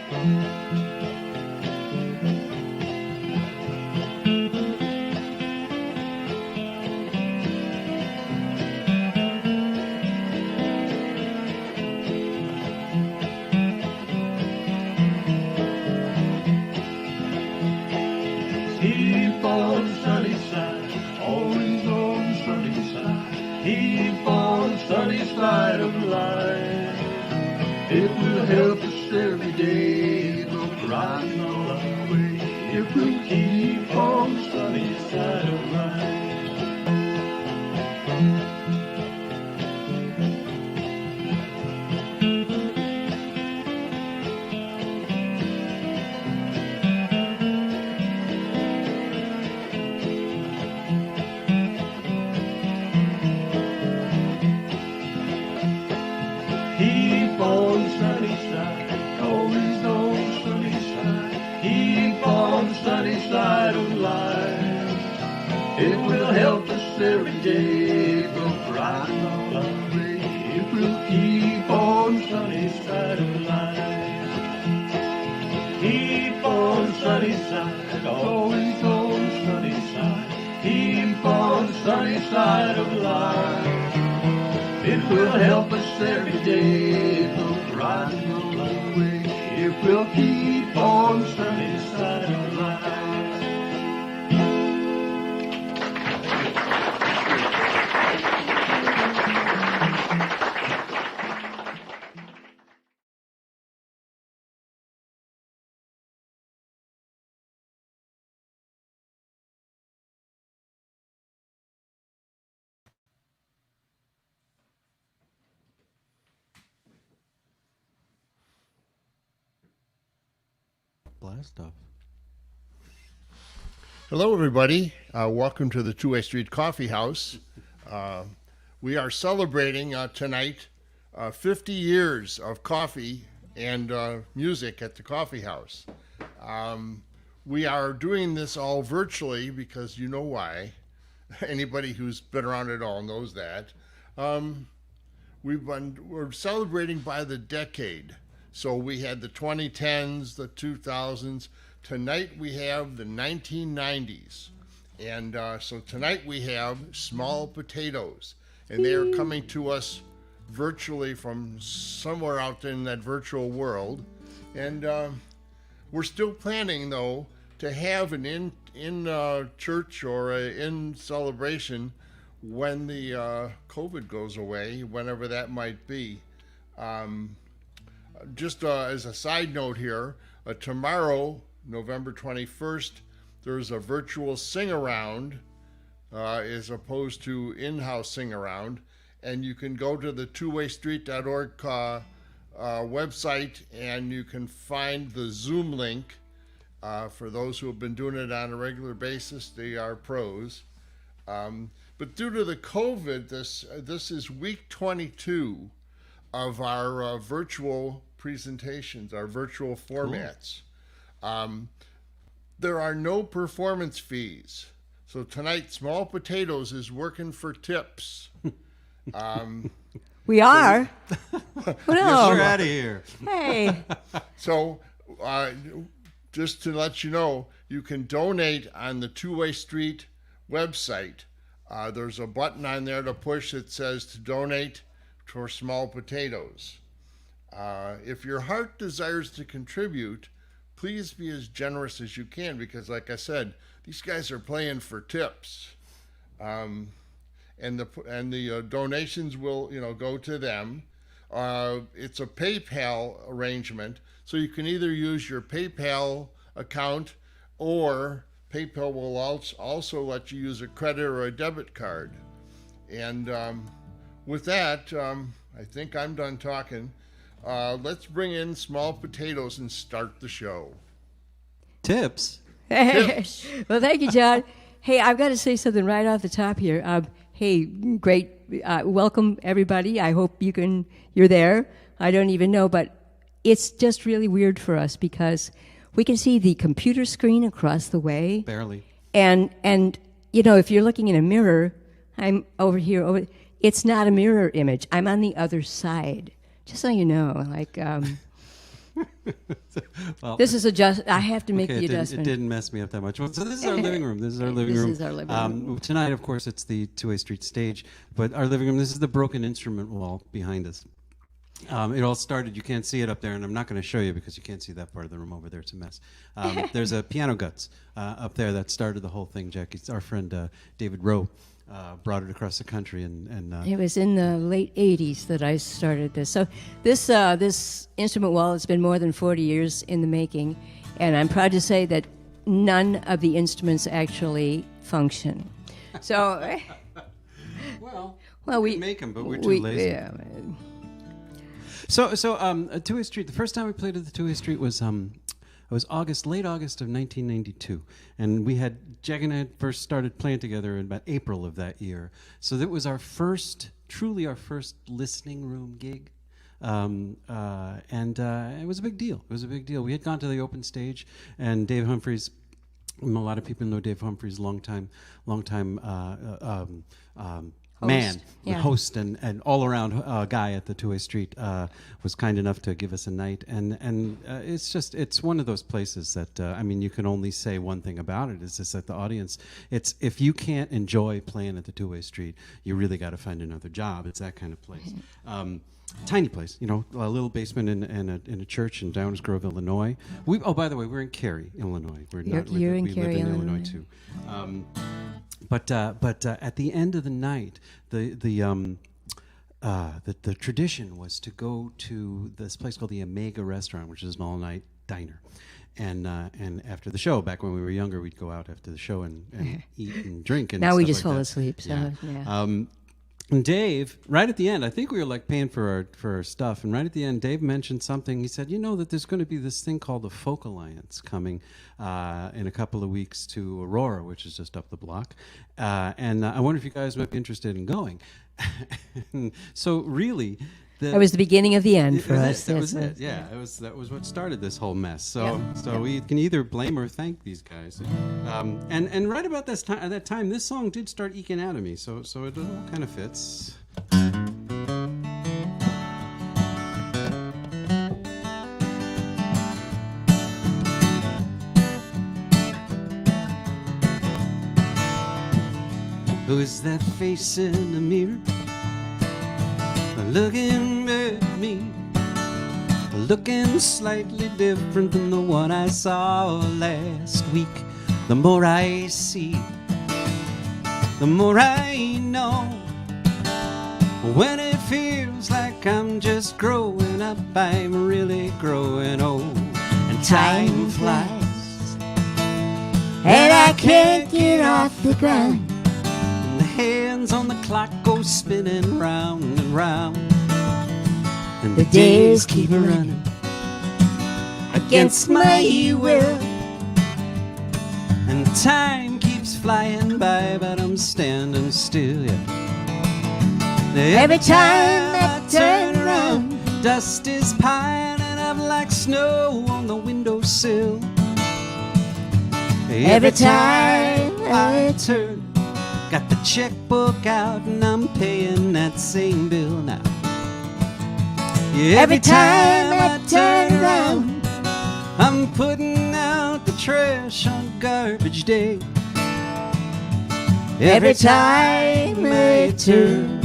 Keep on sunny side, always on sunny side. Keep on sunny side of life. It will help us every day, go riding all our way. If we keep on sunny side of life. Keep on sunny side, always on sunny side. Keep on sunny side of life. It will help us every day, go riding all our way. If we'll keep on sunny side of life. Keep on sunny side, always on sunny side. Keep on sunny side of life. It will help us every day, go riding all our way. If we'll keep on sunny side of life. Blast off. Hello, everybody. Welcome to the Two-Way Street Coffee House. We are celebrating tonight 50 years of coffee and music at the coffee house. We are doing this all virtually because you know why. Anybody who's been around at all knows that. We're celebrating by the decade. So we had the 2010s, the 2000s. Tonight we have the 1990s. And so tonight we have Small Potatoes. And they are coming to us virtually from somewhere out in that virtual world. And we're still planning, though, to have an in church or in celebration when the COVID goes away, whenever that might be. Just as a side note here, tomorrow, November 21st, there's a virtual sing-around as opposed to in-house sing-around. And you can go to the twowaystreet.org website and you can find the Zoom link. For those who have been doing it on a regular basis, they are pros. But due to the COVID, this is week 22 of our virtual presentations, our virtual formats. Cool. There are no performance fees. So tonight, Small Potatoes is working for tips. We are? Yes, we're out of here. Hey. So just to let you know, you can donate on the Two-Way Street website. There's a button on there to push that says to donate for Small Potatoes. If your heart desires to contribute, please be as generous as you can because, like I said, these guys are playing for tips, and the donations will go to them. It's a PayPal arrangement, so you can either use your PayPal account or PayPal will also let you use a credit or a debit card. And with that, I think I'm done talking. Let's bring in Small Potatoes and start the show. Tips? Tips. Well, thank you, John. Hey, I've got to say something right off the top here. Hey, great. Welcome, everybody. I hope you're there. I don't even know, but it's just really weird for us because we can see the computer screen across the way. Barely. And if you're looking in a mirror, I'm over here. It's not a mirror image. I'm on the other side. Just so you know, Well, This is I have to make okay, the it adjustment. didn't mess me up that much. Well, so this is our living room. This is our living room. This is our living room. Tonight, of course, it's the Two-Way Street stage, but our living room, this is the broken instrument wall behind us. It all started, you can't see it up there, and I'm not going to show you because you can't see that part of the room over there. It's a mess. There's a piano guts up there that started the whole thing, Jackie. It's our friend David Rowe brought it across the country. And It was in the late 80s that I started this. So this instrument wall has been more than 40 years in the making, and I'm proud to say that none of the instruments actually function. So, we make them, but we're too lazy. Yeah. So Two-Way Street. The first time we played at the Two-Way Street was late August of 1992, and Jackie and I had first started playing together in about April of that year. So that was truly our first listening room gig, and it was a big deal. It was a big deal. We had gone to the open stage, and Dave Humphreys. A lot of people know Dave Humphreys, long time man, host and all-around guy at the Two-Way Street was kind enough to give us a night, and it's one of those places that you can only say one thing about it, is just that the audience, if you can't enjoy playing at the Two-Way Street, you really got to find another job. It's that kind of place. Tiny place, a little basement in a church in Downers Grove, Illinois. By the way, we're in Cary, Illinois. We live in Illinois too. But at the end of the night, the tradition was to go to this place called the Omega Restaurant, which is an all-night diner. And after the show, back when we were younger, we'd go out after the show and eat and drink. And now we stuff just like fall that. asleep. So, yeah. And Dave, right at the end, I think we were paying for our stuff, and right at the end, Dave mentioned something. He said, that there's going to be this thing called the Folk Alliance coming in a couple of weeks to Aurora, which is just up the block, and I wonder if you guys might be interested in going. So really, that was the beginning of the end for us. That was it. Yeah, that was what started this whole mess. So we can either blame or thank these guys. And right about at that time, this song did start eking out of me. So it all kind of fits. Who is that face in the mirror? Looking at me, looking slightly different than the one I saw last week. The more I see, the more I know. When it feels like I'm just growing up, I'm really growing old. And time flies, and I can't get off the ground. And the hands on the clock go spinning round and round. And the days keep running against my will. And time keeps flying by, but I'm standing still, Every time I turn around, dust is piling up like snow on the windowsill. Every time I turn, got the checkbook out and I'm paying that same bill now. Every time I turn around, I'm putting out the trash on garbage day. Every time I turn,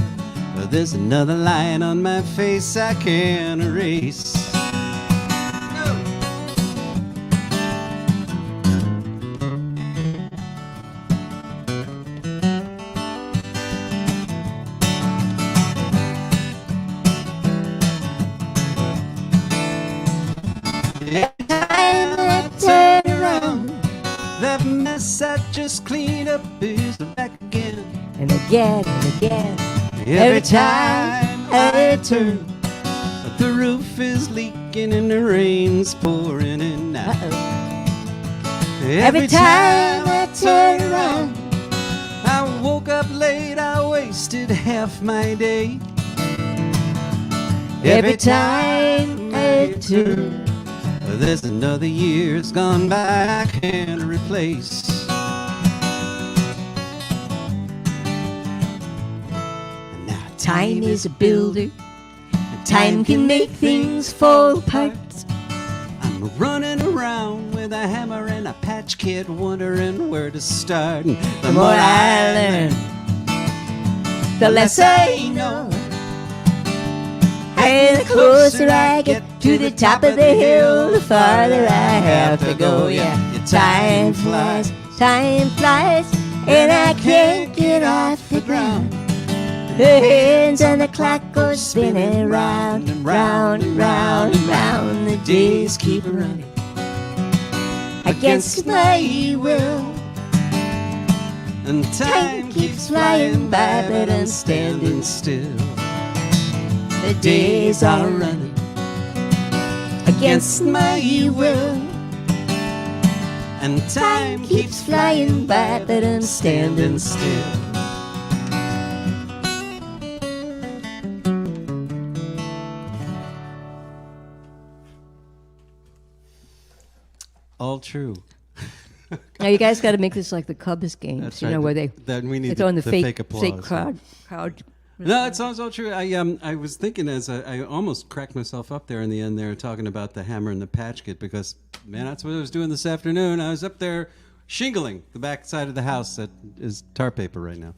there's another line on my face I can't erase. Every time I turn around, that mess I just cleaned up is back again. And again and again. Every time I turn, the roof is leaking and the rain's pouring in now. Every time I turn around, I woke up late, I wasted half my day. Every time I turn, there's another year's gone by I can't replace. And now time is a builder, and time can make things fall apart. I'm running with a hammer and a patch kit, wondering where to start. And The more I learn, the less I know. And the closer I get to the top of the hill, the farther I have to go. Yeah, time flies, and I can't get off the ground. The hands on the clock go spinning round and round and round and round. The days keep running against my will. And time keeps flying by, but I'm standing still. The days are running against my will. And time keeps flying by, but I'm standing still. All true. Now you guys got to make this like the Cubs games, That's you right. know, where they Then we need throw in the fake applause. fake crowd. No, it sounds all true. I was thinking as I almost cracked myself up there in the end there talking about the hammer and the patch kit because, man, that's what I was doing this afternoon. I was up there shingling the back side of the house that is tar paper right now.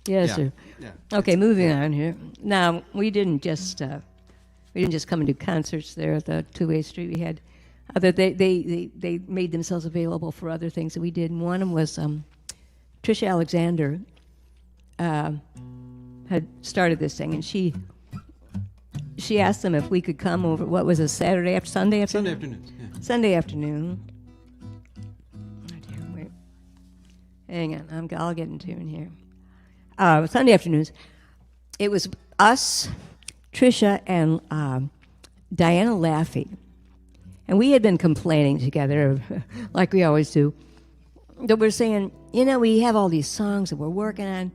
Yes, yeah, sir. yeah. Okay, moving on here. Now we didn't just come and do concerts there at the Two-Way Street. We had they made themselves available for other things that we did. And one of them was Trisha Alexander had started this thing, and she asked them if we could come over. What was it, Sunday afternoon? Sunday afternoons. Yeah. Sunday afternoon. Oh dear, wait. Hang on, I'll get in tune here. Sunday afternoons. It was us, Trisha, and Diana Laffey. And we had been complaining together, like we always do, that we're saying, you know, we have all these songs that we're working on,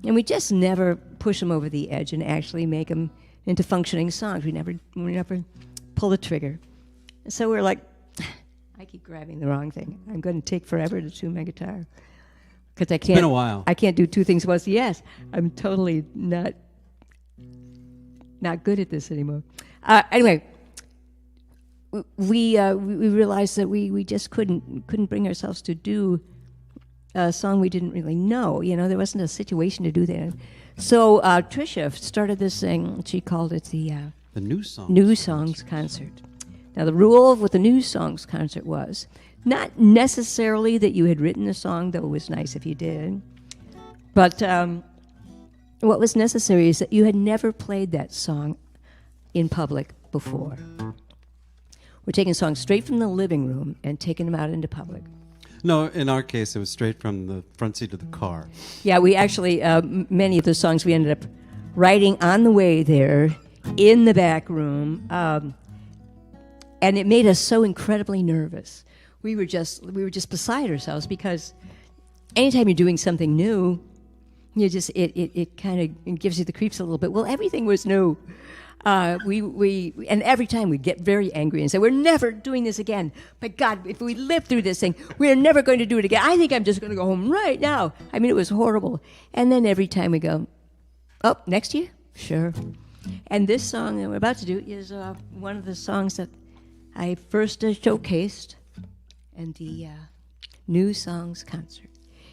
and we just never push them over the edge and actually make them into functioning songs. We never pull the trigger. And so we're like, I keep grabbing the wrong thing. I'm going to take forever to tune my guitar. Because I can't. It's been a while. I can't do two things at once. Yes, I'm totally not good at this anymore. Anyway, we realized that we just couldn't bring ourselves to do a song we didn't really know. You know, there wasn't a situation to do that. So Trisha started this thing. She called it the New Songs. New Songs Concert. Now, the rule of what the New Songs Concert was, not necessarily that you had written a song, though it was nice if you did, but what was necessary is that you had never played that song in public before. We're taking songs straight from the living room and taking them out into public. No, in our case, it was straight from the front seat of the car. Yeah, we actually, many of the songs we ended up writing on the way there in the back room, and it made us so incredibly nervous. We were just beside ourselves because anytime you're doing something new, you just it kind of gives you the creeps a little bit. Well, everything was new. And every time we'd get very angry and say, we're never doing this again. But God, if we live through this thing, we're never going to do it again. I think I'm just going to go home right now. I mean, it was horrible. And then every time we go, oh, next year? Sure. And this song that we're about to do is one of the songs that I first showcased in the New Songs Concert.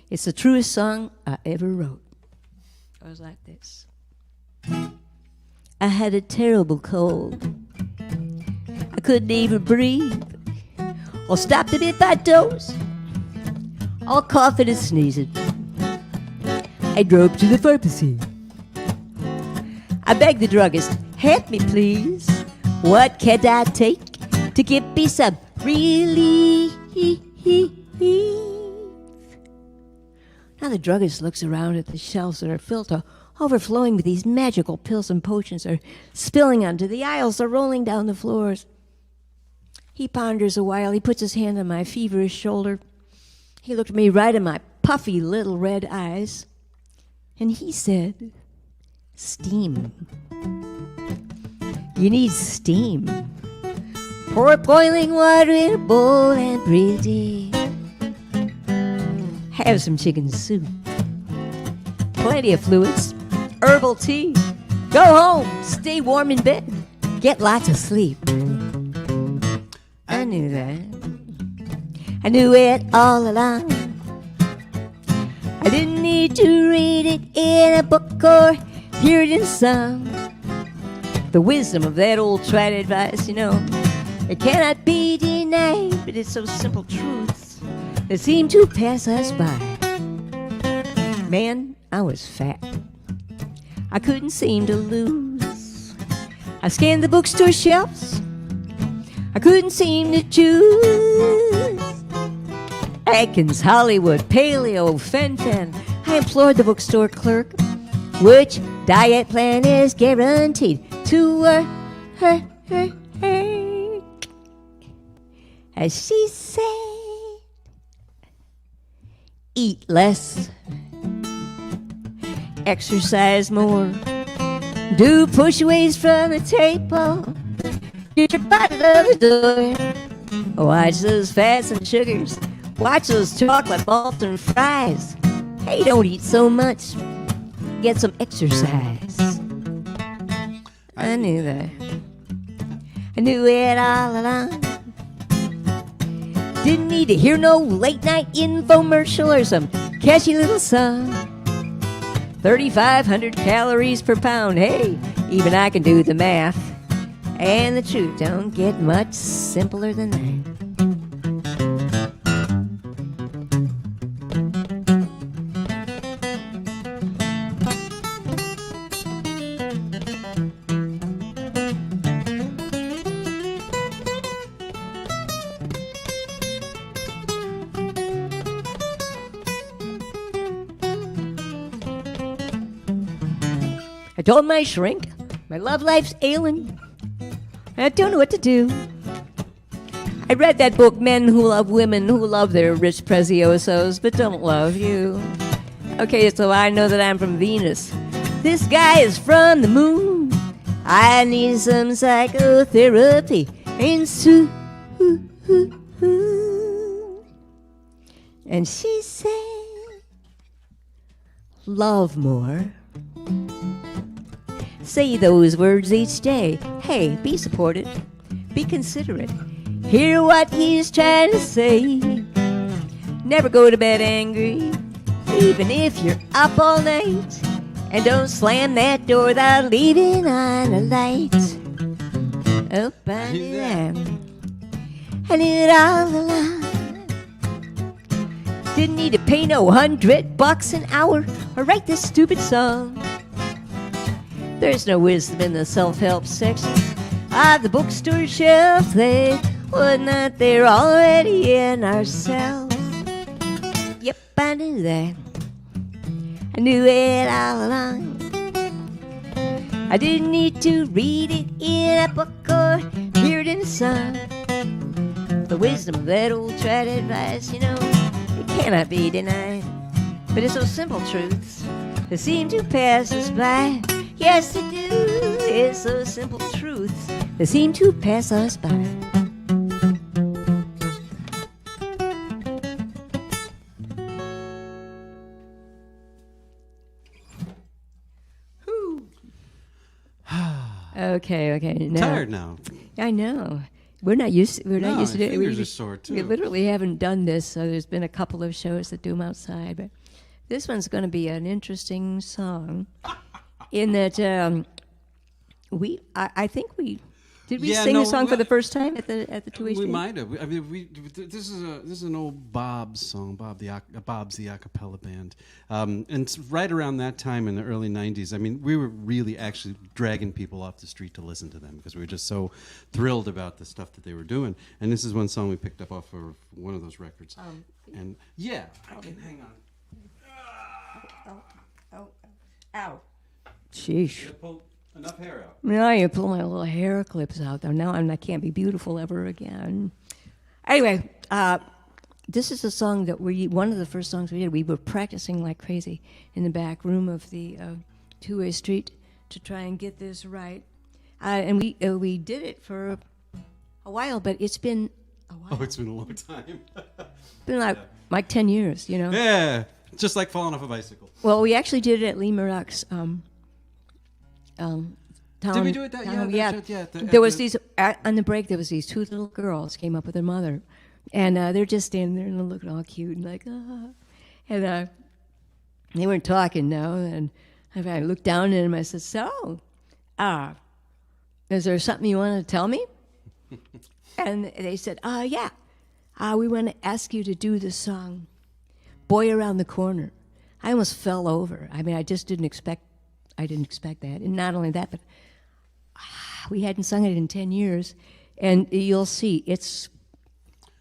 It's the truest song I ever wrote. It was like this. I had a terrible cold. I couldn't even breathe. All stopped a bit by dose. All coughing and sneezing. I drove to the pharmacy. I begged the druggist, help me please. What can I take to give me some relief? Now the druggist looks around at the shelves that are filled to overflowing with these magical pills and potions are spilling onto the aisles, are rolling down the floors. He ponders a while. He puts his hand on my feverish shoulder. He looked me right in my puffy little red eyes, and he said, steam. You need steam. Pour boiling water in a bowl and breathe deep. Have some chicken soup. Plenty of fluids. Herbal tea. Go home. Stay warm in bed. Get lots of sleep. I knew that. I knew it all along. I didn't need to read it in a book or hear it in song. The wisdom of that old tried advice, you know, it cannot be denied, but it's so simple truths that seem to pass us by. Man, I was fat. I couldn't seem to lose. I scanned the bookstore shelves. I couldn't seem to choose. Atkins, Hollywood, Paleo, Fen-Phen. I implored the bookstore clerk, which diet plan is guaranteed to work. As she said, eat less, exercise more, do push-aways from the table, get your body to the door, watch those fats and sugars, watch those chocolate balls and fries. Hey, don't eat so much, get some exercise. I knew that. I knew it all along. Didn't need to hear no late-night infomercial or some catchy little song. 3,500 calories per pound. Hey, even I can do the math. And the truth don't get much simpler than that. I told my shrink, my love life's ailing. I don't know what to do. I read that book, Men Who Love Women Who Love Their Rich Preziosos But Don't Love You. Okay, so I know that I'm from Venus. This guy is from the moon. I need some psychotherapy. And and she said, love more. Say those words each day. Hey, be supportive. Be considerate. Hear what he's trying to say. Never go to bed angry, even if you're up all night. And don't slam that door without leaving on a light. Oh, I knew that. I knew it all along. Didn't need to pay no $100 an hour or write this stupid song. There's no wisdom in the self-help sections of the bookstore shelf. They were not there already in ourselves. Yep, I knew that. I knew it all along. I didn't need to read it in a book or hear it in a song. The wisdom of that old tried advice, you know, it cannot be denied. But it's those simple truths that seem to pass us by. Yes, they do. It's those simple truths that seem to pass us by. Okay. Now, Tired now. I know. We're not used to do it. Fingers are sore too. We literally haven't done this, so there's been a couple of shows that do them outside, but this one's going to be an interesting song. In that I think we sing the song for the first time at the 2 We might have. I mean, this is an old Bob's song. Bob's the a cappella band, and it's right around that time in the early '90s. I mean, we were really actually dragging people off the street to listen to them because we were just so thrilled about the stuff that they were doing. And this is one song we picked up off of one of those records. And yeah, I can hang on. Ow. Sheesh. Pull enough hair out. Now you pull my little hair clips out, though. Now I can't be beautiful ever again. Anyway, this is a song that one of the first songs we did. We were practicing like crazy in the back room of the two-way street to try and get this right. And we did it for a while, but it's been a while. Oh, it's been a long time. It's been like 10 years, you know? Yeah, just like falling off a bicycle. Well, we actually did it at Lee Murdoch's town. Did we do it that? Yeah. There was these on the break. There was these two little girls came up with their mother, And they're just standing there and looking all cute and like, ah. And they weren't talking now. And I looked down at him. I said, so, is there something you want to tell me? And they said, yeah. We want to ask you to do the song, Boy Around the Corner. I almost fell over. I mean, I didn't expect that. And not only that, but we hadn't sung it in 10 years. And you'll see, it's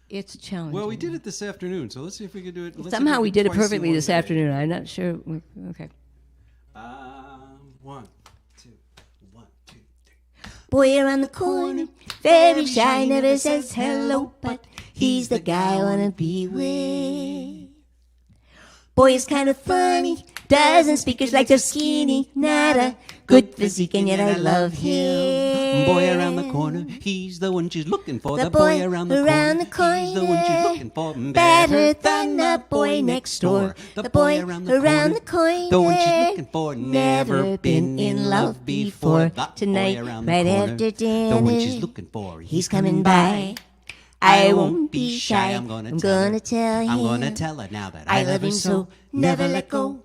challenging. Well, we did it this afternoon, so let's see if we can do it. Somehow we did it perfectly this afternoon. I'm not sure. Okay. 1, 2, 1, 2, 3. Boy around the corner, very shy, never says hello, but he's the guy I wanna be with. Boy is kind of funny, doesn't speak, is like so skinny, not a good physique, and yet I love him. Boy around the corner, he's the one she's looking for. The boy around the corner, he's the one she's looking for. Better than the boy next door. The boy around the corner, the one she's looking for. Never been in love before. Tonight, right after dinner, the one she's looking for. He's coming by. I won't be shy. I'm gonna tell him. I'm gonna tell her now that I love him so. Never let go.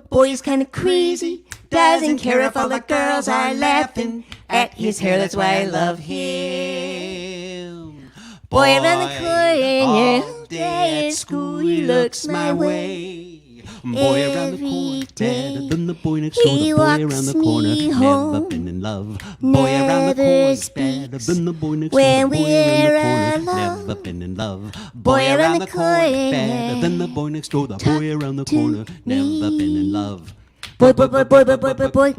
Boy is kind of crazy. Doesn't care if all the girls are laughing at his hair. That's why I love him. Boy around the corner, all day at school, he looks my way. Boy around the corner, better than the boy next door. He The boy walks around the corner, me never home, been in love. Boy around the corner, better than the boy next door. when The boy we're around the corner, alone. never been in love. Boy around the corner, better than the boy next door. The boy around the to corner, never me. been in love. Boy, boy, boy, boy, boy, boy, boy, boy.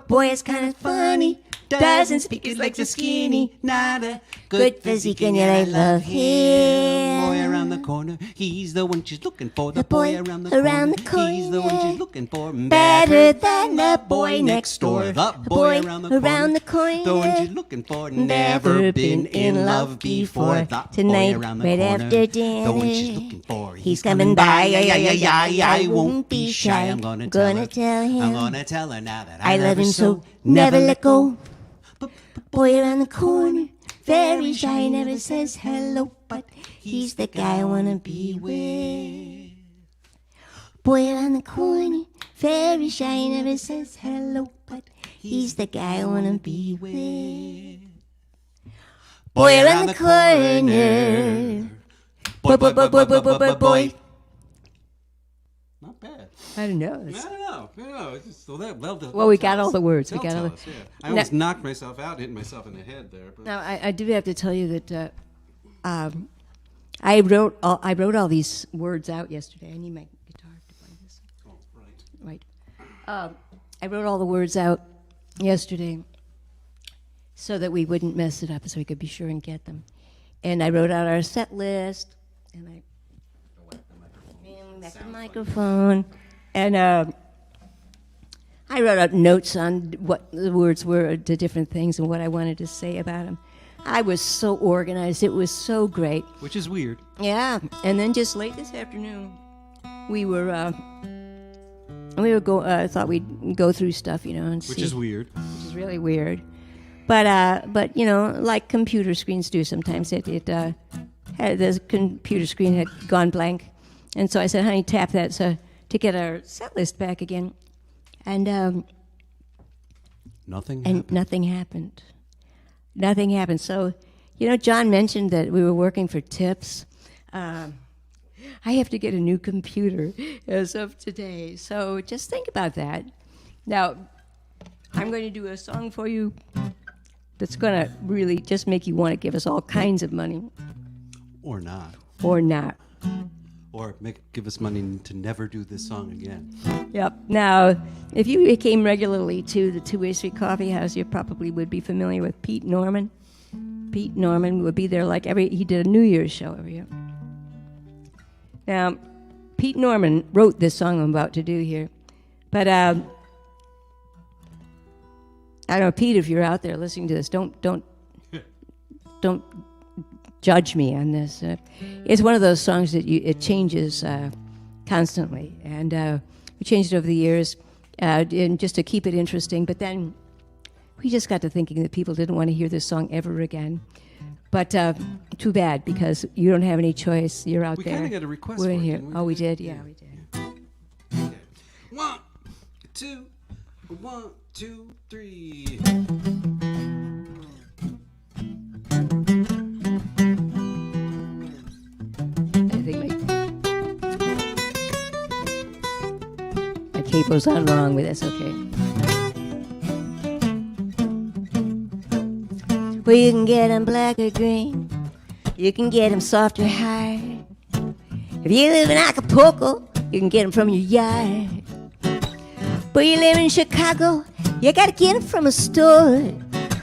Boy is kind of funny. Doesn't speak, his legs are skinny. Not a Good physique, and yet I love him. Boy around the corner, he's the one she's looking for. The boy around the he's the one corner, she's looking for. better than the boy next door. The boy around the corner, the one she's looking for. never been in love before. The Tonight, boy around the right corner, after the one she's dinner, looking for. he's coming by. I won't be shy. I'm gonna tell her. tell him. I'm gonna tell her now that I love him so. Never let go. Boy around the corner, very shy, never says hello, but he's the guy I wanna be with. Boy around the corner, very shy, never says hello, but he's the guy I wanna be with. Boy around the corner, boy. Not bad. I don't know. I don't know. It's just, Well, we got all the words. We got all the. I almost knocked myself out, hitting myself in the head there. But. Now, I do have to tell you that I wrote all these words out yesterday. I need my guitar to play this. Oh, right. Right. I wrote all the words out yesterday so that we wouldn't mess it up, so we could be sure and get them. And I wrote out our set list, and I back the microphone, and I wrote out notes on what the words were to different things and what I wanted to say about them. I was so organized. It was so great. Which is weird. Yeah. And then just late this afternoon, we were thought we'd go through stuff, and see. Which is weird. Which is really weird. But like computer screens do sometimes, the computer screen had gone blank. And so I said, honey, tap that to get our set list back again. And Nothing happened. Nothing happened. So, John mentioned that we were working for tips. I have to get a new computer as of today. So just think about that. Now, I'm going to do a song for you that's going to really just make you want to give us all kinds of money. Or not. Or not. Or give us money to never do this song again. Yep. Now, if you came regularly to the Two-Way Street Coffee House, you probably would be familiar with Pete Norman. Pete Norman would be there he did a New Year's show every year. Now, Pete Norman wrote this song I'm about to do here. But, I don't know, Pete, if you're out there listening to this, don't judge me on this. It's one of those songs that it changes constantly, and we changed it over the years, and just to keep it interesting. But then we just got to thinking that people didn't want to hear this song ever again. But too bad because you don't have any choice. You're out We there. kind of got a request. We're for in it, here. didn't Oh, we did. Yeah, we did. Okay. 1, 2, 1, 2, 3. I think my capo's on wrong, but that's okay. Well, you can get 'em black or green. You can get 'em soft or hard. If you live in Acapulco, you can get 'em from your yard. But you live in Chicago, you gotta get 'em from a store.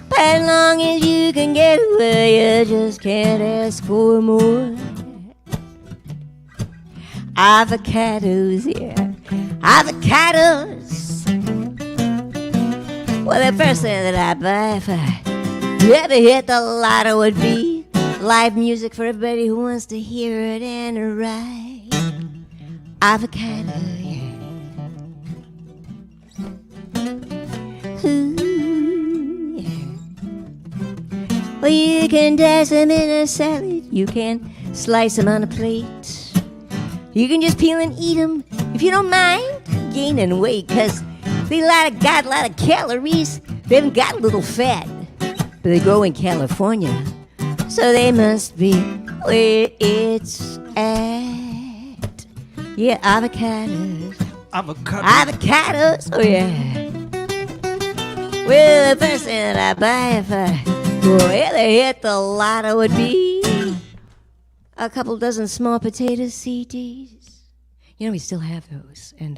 But as long as you can get away, you just can't ask for more. Avocados, yeah, avocados. Well, the first thing that I buy if I ever hit the lotto would be live music for everybody who wants to hear it and ride. Avocado, yeah. Ooh, yeah. Well, you can dice them in a salad. You can slice them on a plate. You can just peel and eat them if you don't mind gaining weight, because they got a lot of calories. They haven't got a little fat, but they grow in California, so they must be where it's at. Yeah, avocados. Avocado. Avocados, oh yeah. Well, the first thing that I buy if I really hit the lotto would be a couple dozen small potato CDs. You know, we still have those. And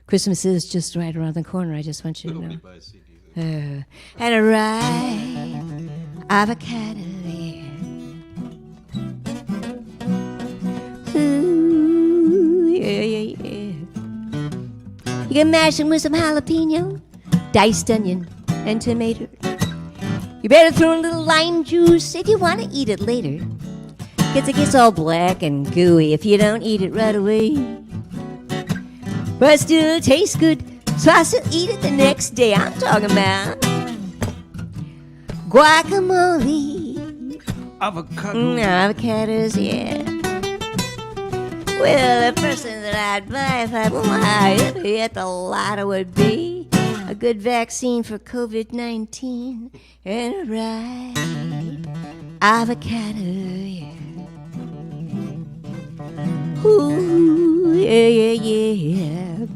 Christmas is just right around the corner. I just want you to know. Nobody buys CDs. And a ripe avocado, yeah. Ooh, yeah, yeah, yeah. You can mash them with some jalapeno, diced onion, and tomato. You better throw in a little lime juice if you want to eat it later. It gets all black and gooey if you don't eat it right away. But still it tastes good, so I still eat it the next day. I'm talking about guacamole. Avocado. Avocados, yeah. Well, the first thing that I'd buy if I ever hit the lotto would be a good vaccine for COVID-19 and a ripe avocado, yeah. Ooh, yeah, yeah, yeah.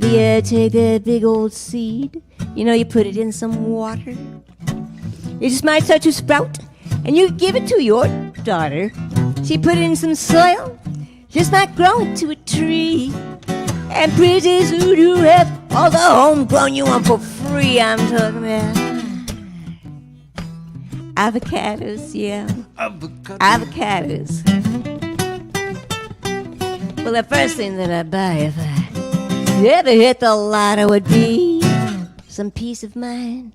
You take that big old seed, you know, you put it in some water. It just might start to sprout, and you give it to your daughter. She put it in some soil, just might grow into a tree. And pretty soon you have all the homegrown you want for free. I'm talking about avocados, yeah. Avocado. Avocados. Well, the first thing that I buy if I ever hit the lotto would be some peace of mind,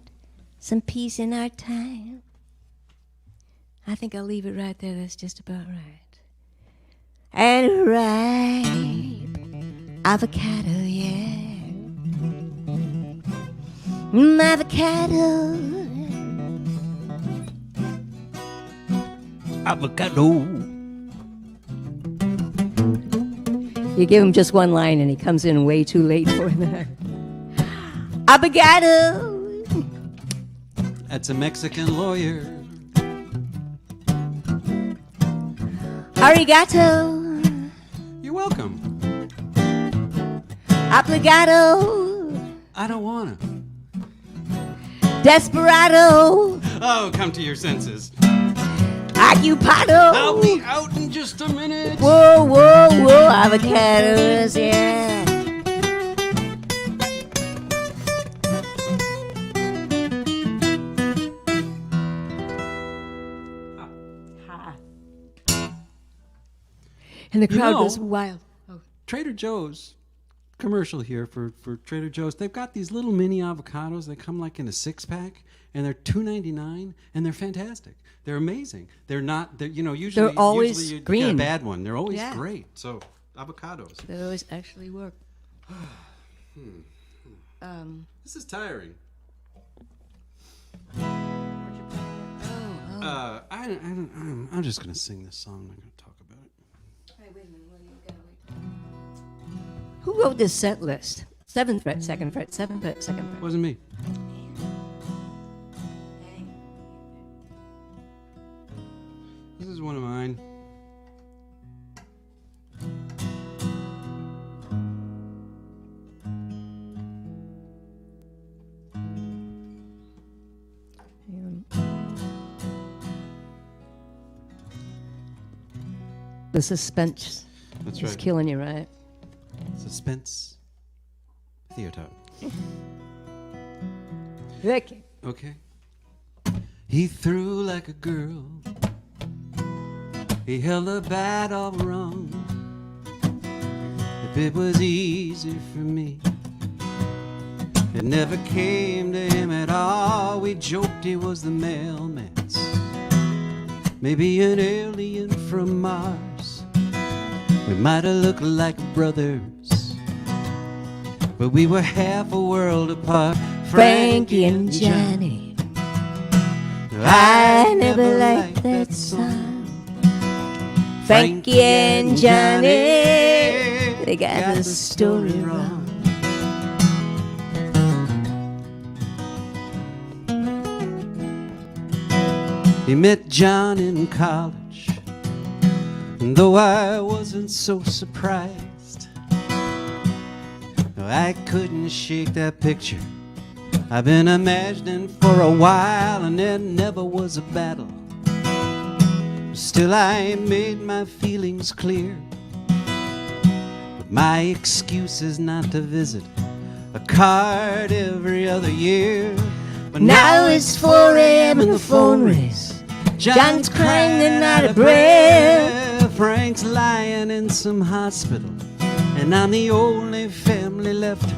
some peace in our time. I think I'll leave it right there. That's just about right. And ripe avocado, yeah. Avocado. Avocado. You give him just one line and he comes in way too late for that. Avocado. That's a Mexican lawyer. Arigato. You're welcome. Obligato. I don't wanna. Desperado. Oh, come to your senses. Occupado. I'll be out in just a minute. Whoa, whoa, whoa, avocados, yeah. And the crowd know, goes wild. Oh. Trader Joe's commercial here for Trader Joe's. They've got these little mini avocados. They come like in a 6-pack, and they're $2.99, and they're fantastic. They're amazing. They're not. Usually They're always usually you get green. a bad one. They're always Yeah. great. So avocados. They always actually work. This is tiring. I'm just gonna sing this song. I'm not gonna talk about it. Who wrote this set list? 7th fret, 2nd fret, 7th fret, 2nd fret. Wasn't me. This is one of mine. The suspense That's is right. killing you, right? Suspense theater. Rick. Okay. He threw like a girl. He held a bat all wrong. If it was easy for me, it never came to him at all. We joked he was the mailman's, maybe an alien from Mars. We might have looked like brothers, but we were half a world apart. Frankie and Johnny. I never liked that song. Frankie and Johnny, they got the story wrong. He met John in college, and though I wasn't so surprised, I couldn't shake that picture I've been imagining for a while, and there never was a battle. Still I made my feelings clear, but my excuse is not to visit a card every other year. But Now it's 4 a.m. and the phone rings. John's crying and out of breath. Frank's lying in some hospital, and I'm the only family left.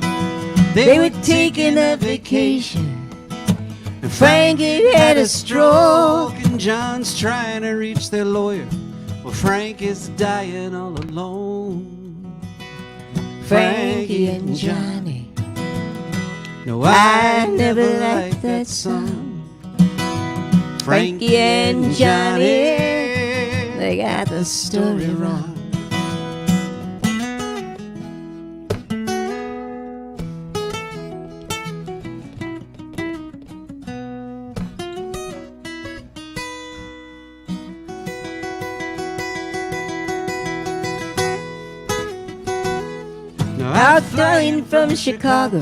They were taking a vacation. And Frankie had a stroke. and John's trying to reach their lawyer. Well, Frank is dying all alone. Frankie and Johnny. No, I never liked that song. Frankie and Johnny, they got the story wrong. Outgoing from Chicago,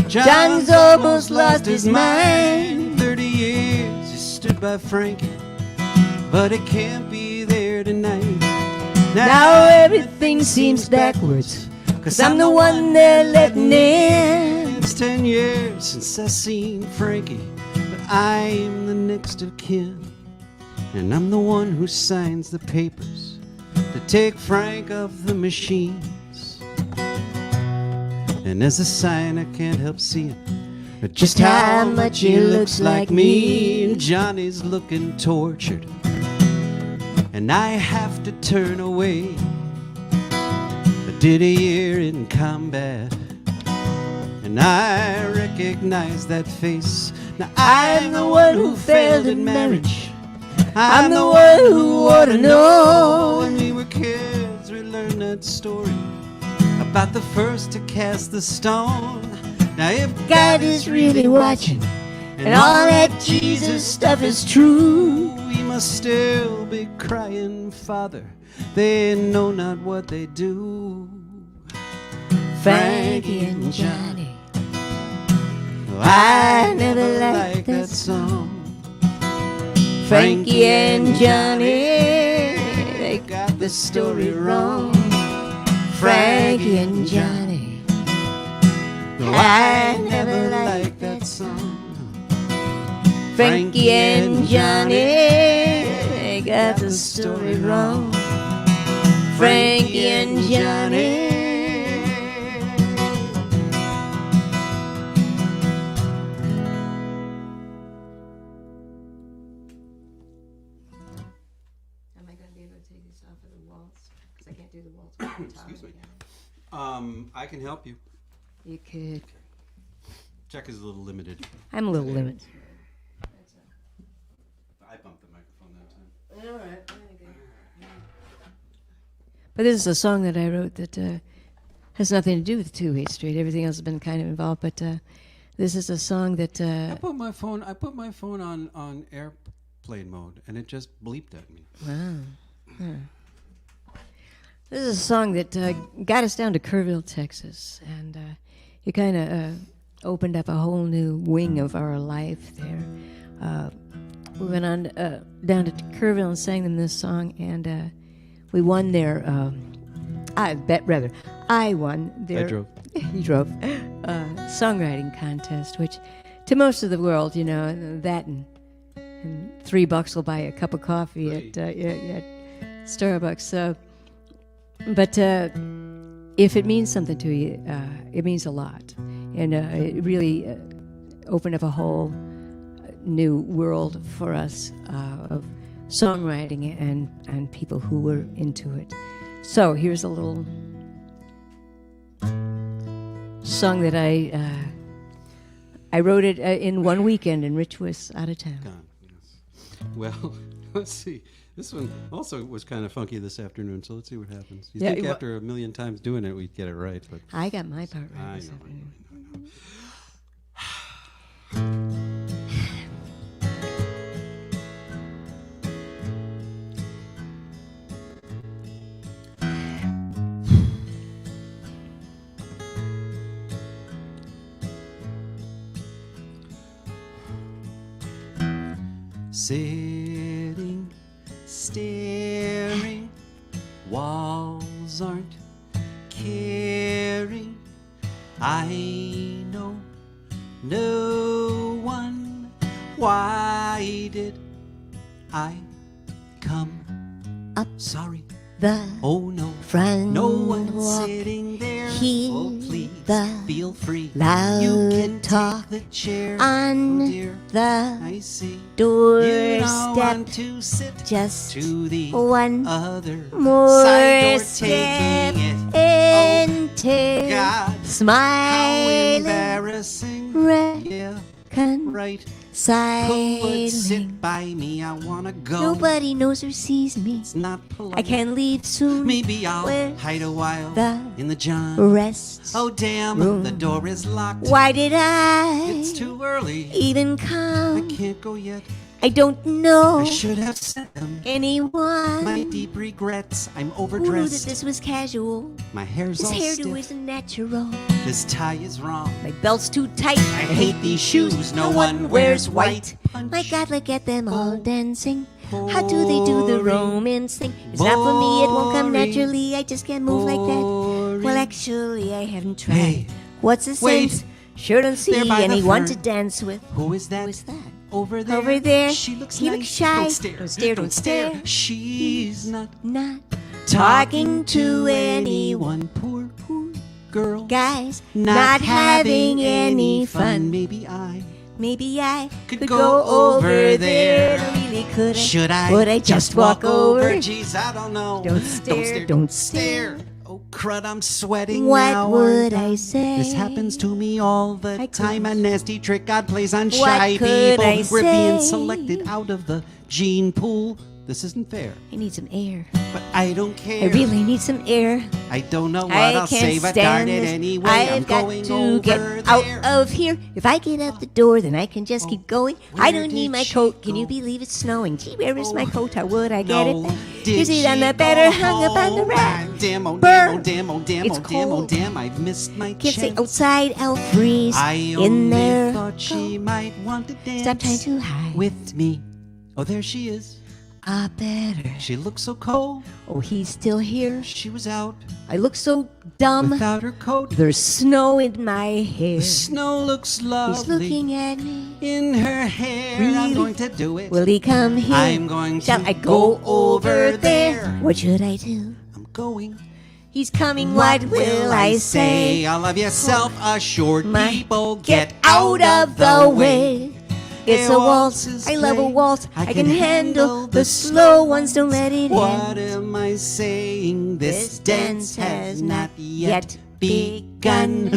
John's almost lost his mind. 30 years he stood by Frankie, but it can't be there tonight. Now everything seems backwards, 'cause I'm the one they're letting in. It's 10 years since I seen Frankie, but I'm the next of kin, and I'm the one who signs the papers to take Frank off the machines. And as a sign I can't help seeing just how much he looks like me. And Johnny's looking tortured, and I have to turn away. I did a year in combat, and I recognize that face. Now I'm the one who failed in marriage. I'm the one who ought to know. When we were kids we learned that story about the first to cast the stone. Now if God is really watching, and all that Jesus stuff is true, we must still be crying, Father, they know not what they do. Frankie and Johnny, I never liked that song. Frankie and Johnny, they got the story wrong. Frankie and Johnny, I never liked that song. Frankie and Johnny, they got the story wrong. Frankie and Johnny. Am I going to be able to take this off of the waltz? Because I can't do the waltz. Excuse me. I can help you. You could. Jack is a little limited. I'm a little limited. I bumped the microphone that time. All right. But this is a song that I wrote that has nothing to do with 2-8 Street. Everything else has been kind of involved, but this is a song that I put my phone on airplane mode, and it just bleeped at me. wow. Huh. This is a song that got us down to Kerrville, Texas, and it kind of opened up a whole new wing of our life there. We went on down to Kerrville and sang them this song, and we won their. I won their. I drove. He drove songwriting contest, which to most of the world, you know, that and $3 will buy a cup of coffee at Starbucks. So, but if it means something to you, it means a lot, and it really opened up a whole new world for us of songwriting and people who were into it. So here's a little song that I wrote it in one weekend, and Rich was out of town. Yes. Well, let's see. This one also was kind of funky this afternoon, so let's see what happens. You think after a million times doing it, we'd get it right, but I got my part right I this know. afternoon. Sitting, staring, walls aren't caring. I know no one. Why did I come Up Sorry. the Oh no. front No one walk, sitting there. hear Oh please, the feel free. loud You can talk take the chair. on Oh dear, the I see. You don't doorstep. want to sit Just to the one other more side door step taking it. into God, How smiling, embarrassing. Yeah, right. Who would sit reconciling. by me? I wanna go. Nobody knows or sees me. It's not polite. I can't leave soon. Maybe I'll Where hide a while the in the John. Rests. Oh damn, room. the door is locked. Why did I It's too early. even I come? can't go yet. I don't know I should have sent them. anyone My deep regrets. I'm who knew that overdressed. this was casual. My hair's This all hairdo stiff. isn't natural. This tie is wrong. My belt's too tight. I hate these shoes. No one wears white. Punch. My God, look at them all Oh, dancing. How do they do the boring. romance thing? It's not for me, it won't come Boring. naturally. I just can't move like that. Boring. Well, actually, I haven't tried. Hey, What's the wait. sense? Sure don't see There by the anyone to fern. dance with. Who is that? Who is that? Over there. Over there. She looks He nice. looks shy. Don't stare. Don't stare, don't stare. She's not Not talking to anyone. Poor girl. guys, Not having any fun. Maybe I Maybe I could could go go over over there. there. Really, could I? should I? Would I just walk over? Geez, I don't know. Don't stare, Don't stare. Oh crud, I'm sweating What now. would I say? This happens to me all the I time. A couldn't. nasty trick God plays on What shy could people. I We're being say? selected out of the gene pool. This isn't fair, I need some air. but I don't care. I really need some air. I don't know what I I'll can't say, but darn stand it this. anyway. I'm I've got going to over get there. out of here. If I get out the door, then I can just keep going. I where don't need did my she coat. Can you go? believe it's snowing? Gee, where is my Oh, coat? How would I get No, it? did Is it on she the better go hung up on the home? rack? Damn, oh, Burn. damn, oh, damn, oh, damn, It's oh, damn, oh, cold. damn. I've missed my Can't stay chance. outside, I'll freeze. I in only there. thought she might want to dance. Stop trying to hide. with me. Oh, there she is. better. She looks so cold. Oh, he's still here. She was out I look so dumb. without her coat. There's snow in my hair. The snow looks lovely He's looking at me. in her hair. Really? I'm going to do it. Will he come here? I'm going Shall to I go over there? there. What should I do? I'm going. He's coming, what will I say? All of yourself assured My- people, Get out of the way. It's a waltz. I love a waltz. I can handle the slow ones. Don't let it What end. am I saying? This This dance has not yet begun.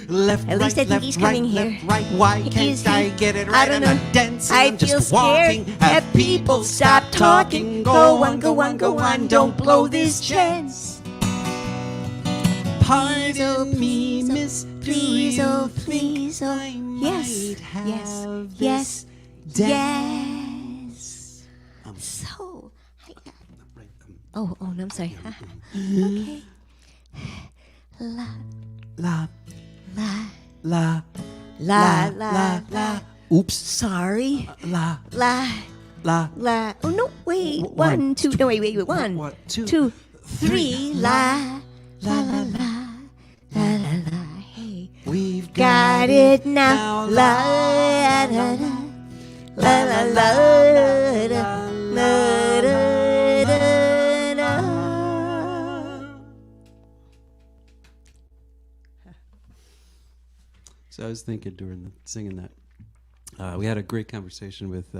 Left, At least I right, think left, he's right, coming here. left, right. Why Is can't he? I get it I right? don't I'm know. not dancing. I I'm feel just scared. walking. Have people stop talking. Go on, go on, go on. Don't blow this chance. Pardon me, miss. Please, oh, please, oh. I Yes, might have yes, this yes, dance. yes. So, Right, oh, no, I'm sorry. Okay. La, La, la, la, la, la, la. Oops. Sorry. La, La, la. la. Oh, no, wait. One, 1, 2. No, wait. 1, One, two, 2, 3. La, la, la, la. La, la, la. Hey. We've Got it now. La, la, la, la. La, la, la, la, la, la, la, la. So I was thinking during singing that, we had a great conversation with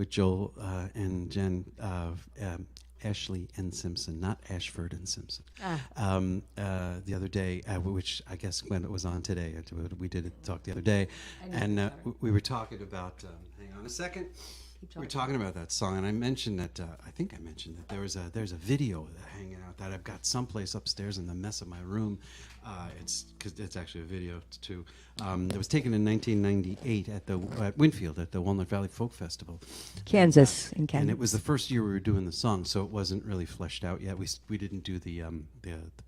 Joel and Jen, Ashley and Simpson, not Ashford and Simpson, the other day, which I guess when it was on today, we did talk the other day, and we were talking about. Hang on a second. We were talking about that song, and I mentioned that I think I mentioned that there's a video hanging out that I've got someplace upstairs in the mess of my room. It's actually a video too. It was taken in 1998 at Winfield at the Walnut Valley Folk Festival, Kansas, in and Kansas. it was the first year we were doing the song, so it wasn't really fleshed out yet. We didn't do the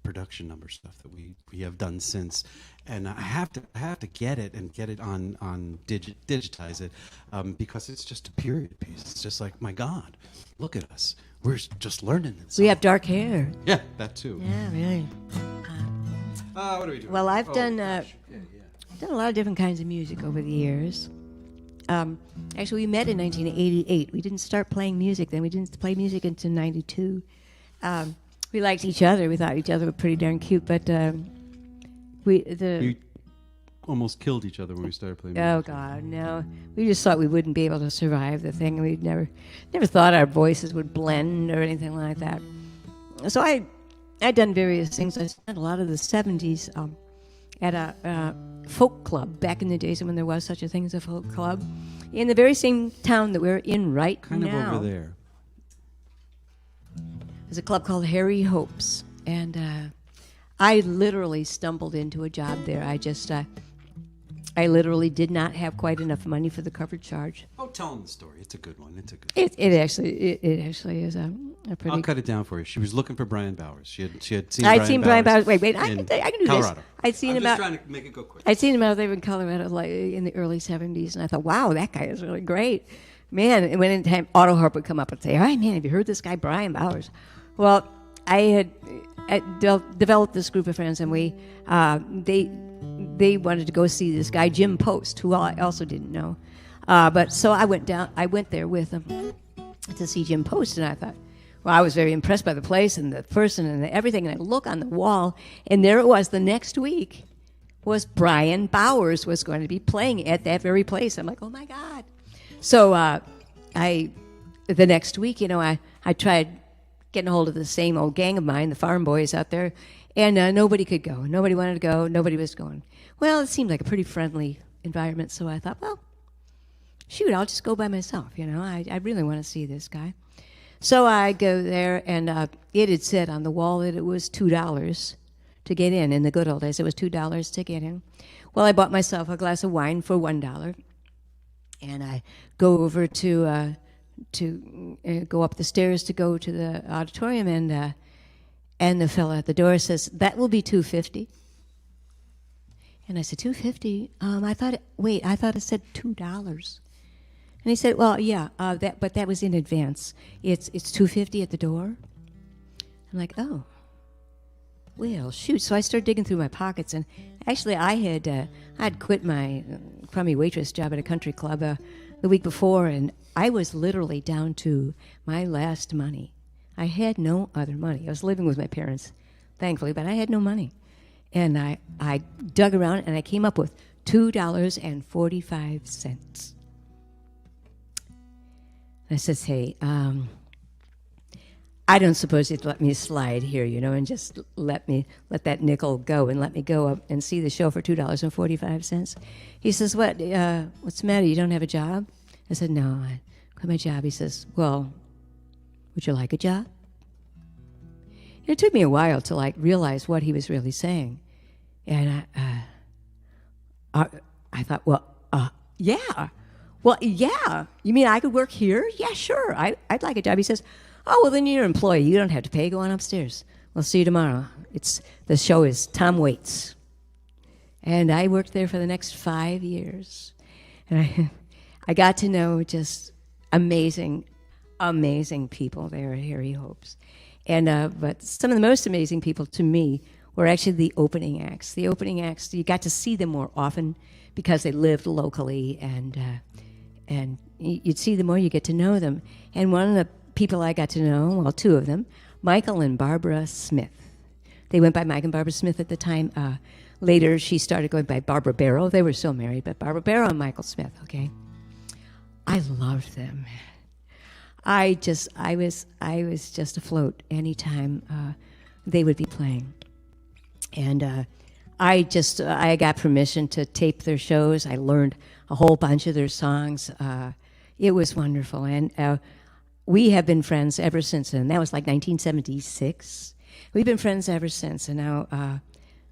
production number stuff that we have done since, and I have to get it on digitize it because it's just a period piece. It's just like, my God, look at us. We're just learning this. We have dark hair. Yeah, that too. Yeah, really. What are we doing? Well, I've done gosh. done a lot of different kinds of music over the years. Actually, we met in 1988. We didn't start playing music then. We didn't play music until 92. We liked each other. We thought each other were pretty darn cute, but We almost killed each other when we started playing music. Oh God, no! We just thought we wouldn't be able to survive the thing. We'd never thought our voices would blend or anything like that. So I'd done various things. I spent a lot of the 70s at a folk club back in the days when there was such a thing as a folk club in the very same town that we're in right Kind now. of over there. There's a club called Harry Hope's, and I literally stumbled into a job there. I literally did not have quite enough money for the cover charge. Oh, tell them the story. It's a good one. It actually is a pretty. I'll cut it down for you. She was looking for Brian Bowers. She had seen. I'd seen Brian Bowers. Wait, I in can do Colorado. this. I'd seen I'm him just out. trying to make it go quick. I'd seen him out there in Colorado, like in the early '70s, and I thought, wow, that guy is really great, man. And when in time, Otto Harp would come up and say, "All right, man, have you heard this guy Brian Bowers?" Well, I had developed this group of friends, and they wanted to go see this guy Jim Post, who I also didn't know. But so I went there with them to see Jim Post, and I thought, well, I was very impressed by the place and the person and everything. And I look on the wall, and there it was. The next week was Brian Bowers was going to be playing at that very place. I'm like, oh my God! So the next week, I tried getting a hold of the same old gang of mine, the farm boys out there, and nobody could go. Nobody wanted to go. Nobody was going. Well, it seemed like a pretty friendly environment, so I thought, well, shoot, I'll just go by myself. I really want to see this guy. So I go there, and it had said on the wall that it was $2 to get in. In the good old days, it was $2 to get in. Well, I bought myself a glass of wine for $1, and I go over to go up the stairs to go to the auditorium, and the fellow at the door says, "That will be $2.50." And I said, $2.50? I thought it said $2. And he said, well, yeah, but that was in advance. It's $2.50 at the door. I'm like, oh, well, shoot. So I started digging through my pockets, and actually I'd quit my crummy waitress job at a country club the week before, and I was literally down to my last money. I had no other money. I was living with my parents, thankfully, but I had no money. And I dug around, and I came up with $2.45. I says, hey, I don't suppose you'd let me slide here, and just let that nickel go and let me go up and see the show for $2.45. He says, what's the matter? You don't have a job? I said, no, I quit my job. He says, well, would you like a job? It took me a while to realize what he was really saying. And I thought, yeah. Well, yeah. You mean I could work here? Yeah, sure. I'd like a job. He says, oh, well, then you're an employee. You don't have to pay. Go on upstairs. We'll see you tomorrow. The show is Tom Waits. And I worked there for the next 5 years. And I got to know just amazing people there at Harry Hope's. And but some of the most amazing people to me were actually the opening acts. The opening acts, you got to see them more often because they lived locally, and you'd see them more, you get to know them. And one of the people I got to know, well, two of them, Michael and Barbara Smith. They went by Mike and Barbara Smith at the time. Later, she started going by Barbara Barrow. They were still married, but Barbara Barrow and Michael Smith, okay? I loved them. I was just afloat anytime they would be playing. And I got permission to tape their shows. I learned a whole bunch of their songs. It was wonderful. And we have been friends ever since then. That was like 1976. We've been friends ever since. And now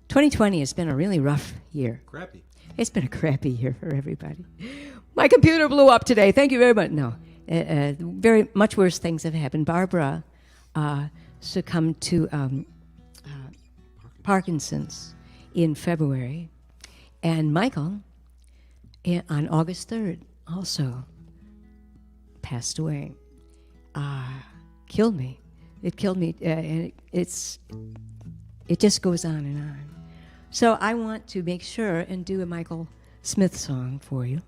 2020 has been a really rough year. Crappy. It's been a crappy year for everybody. My computer blew up today. Thank you very much. No. Very much worse things have happened. Barbara succumbed to Parkinson's in February, and Michael on August 3rd also passed away. Killed me. It killed me, and it just goes on and on. So I want to make sure and do a Michael Smith song for you.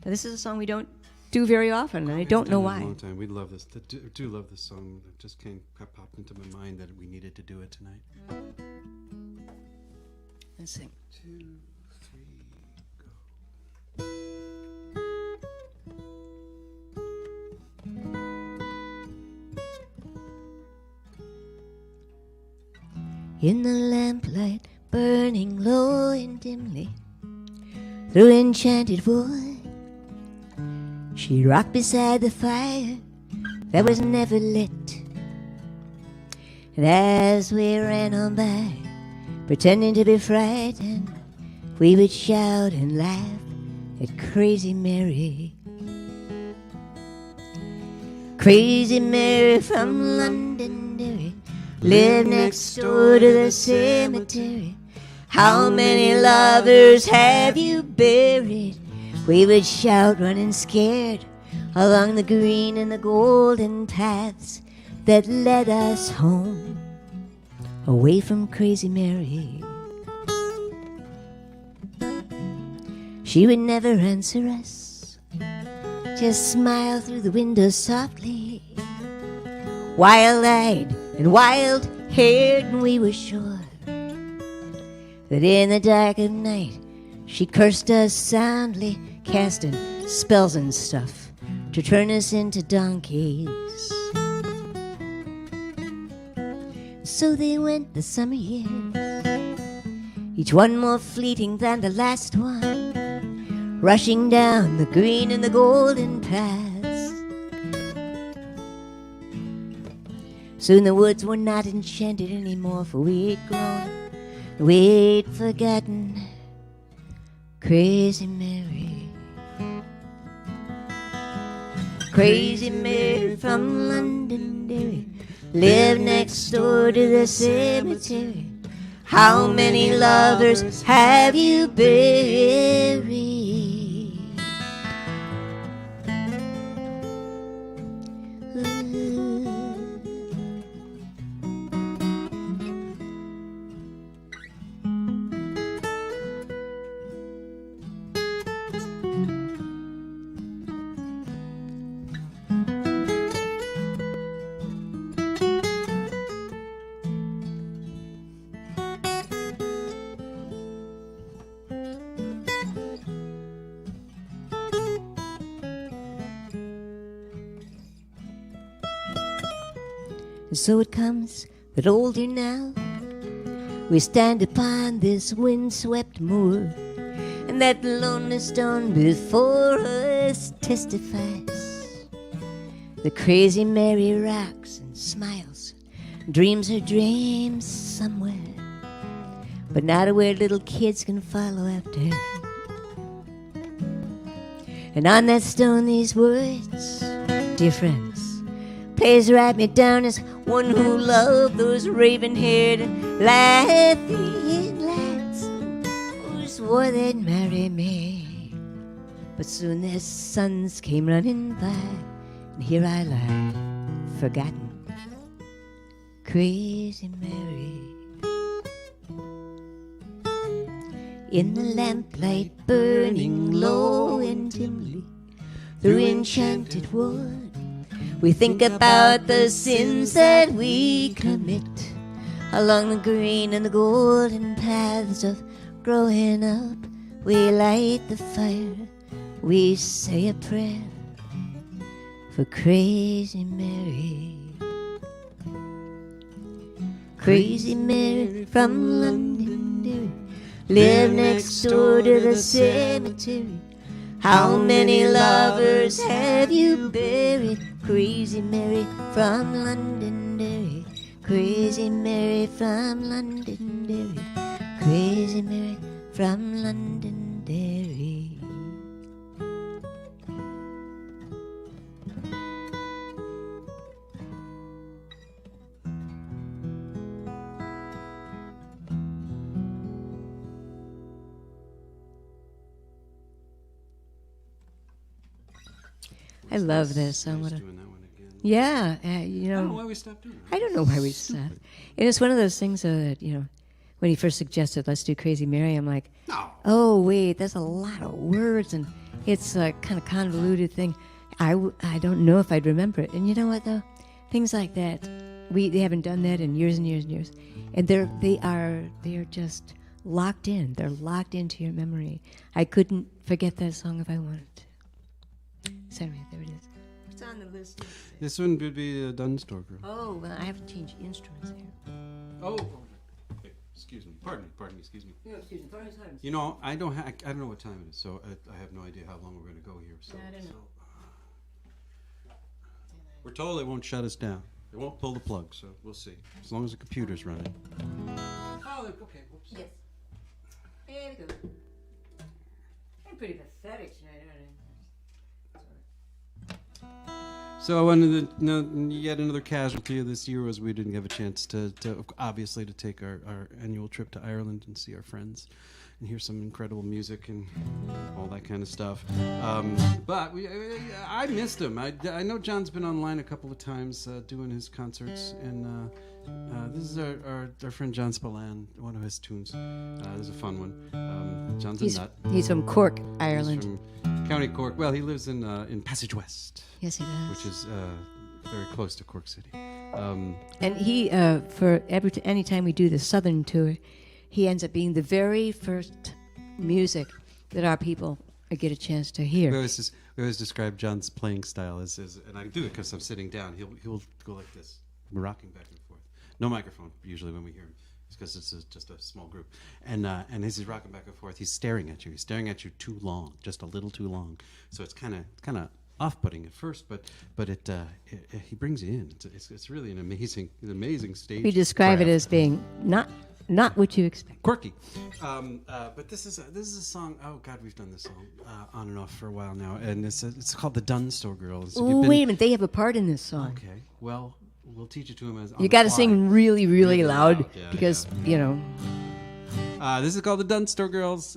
Now, this is a song we don't do very often, and I don't know why. A long time. We love this. Do love this song. It just popped into my mind that we needed to do it tonight. Let's sing. 2, 3, go. In the lamplight, burning low and dimly, through enchanted wood, she rocked beside the fire that was never lit. And as we ran on by, pretending to be frightened, we would shout and laugh at Crazy Mary. Crazy Mary from Londonderry lived next door to the cemetery. How many lovers have you buried? We would shout, running scared, along the green and the golden paths that led us home, away from Crazy Mary. She would never answer us, just smile through the window softly, wild-eyed and wild-haired, and we were sure that in the dark of night she cursed us soundly, casting spells and stuff to turn us into donkeys. So they went the summer years, each one more fleeting than the last one, rushing down the green and the golden paths. Soon the woods were not enchanted anymore, for we'd grown, we'd forgotten Crazy Mary. Crazy Mary from Londonderry lived next door to the cemetery. How many lovers have you buried? And so it comes that older now, we stand upon this windswept moor, and that lonely stone before us testifies. The crazy Mary rocks and smiles, dreams her dreams somewhere, but not where little kids can follow after her. And on that stone these words, dear friends, please write me down as one who loved those raven-haired and laughing lads who swore they'd marry me. But soon their sons came running by, and here I lie, forgotten, crazy Mary. In the lamplight burning low and dimly through enchanted wood, we think about the sins that we commit along the green and the golden paths of growing up. We light the fire, we say a prayer for crazy Mary. Crazy Mary from Londonderry lived next door to the cemetery. How many lovers have you buried? Crazy Mary from Londonderry. Crazy Mary from Londonderry. Crazy Mary from Londonderry. I love this song. Doing that one again. Yeah, I don't know why we stopped doing it. I don't know why we stopped. And it's one of those things that, when he first suggested, let's do Crazy Mary, I'm like, No. oh, wait, that's a lot of words, and it's a kind of convoluted thing. I don't know if I'd remember it. And you know what, though? Things like that, they haven't done that in years and years and years. And they are just locked in. They're locked into your memory. I couldn't forget that song if I wanted to. So anyway, there it is. What's on the list? This one would be the Dunstore Girl. Oh, well, I have to change instruments here. Oh. Okay. Excuse me. Pardon me. Excuse me. No, excuse me. Pardon me. You know, I don't know what time it is, so I have no idea how long we're going to go here. So, I don't know. We're told they won't shut us down. They won't pull the plug, so we'll see. As long as the computer's running. Oh, okay. Whoops. Yes. There we go. I'm pretty pathetic tonight, aren't I? So yet another casualty of this year was we didn't have a chance to obviously to take our annual trip to Ireland and see our friends and hear some incredible music and all that kind of stuff. But I missed him. I know John's been online a couple of times doing his concerts, and this is our friend John Spillane, one of his tunes. This is a fun one. John's a nut. He's from Cork, Ireland. He's from County Cork. Well, he lives in Passage West. Yes, he does. Which is very close to Cork City. And he, any time we do the Southern tour, he ends up being the very first music that our people get a chance to hear. We always describe John's playing style as and I do it because I'm sitting down. He'll go like this, rocking back and forth. No microphone usually when we hear him. It's because it's just a small group. And as he's rocking back and forth, he's staring at you. He's staring at you too long, just a little too long. So it's kind of off-putting at first, but it he brings you in. It's really an amazing stage. We describe it as being not what you expect. Quirky, but this is a song. Oh God, we've done this song on and off for a while now, and it's called the Dunstore Girls. Oh, wait a minute, they have a part in this song. Okay, well, we'll teach it to him as you got to sing really, really loud yeah, because this is called the Dunstore Girls.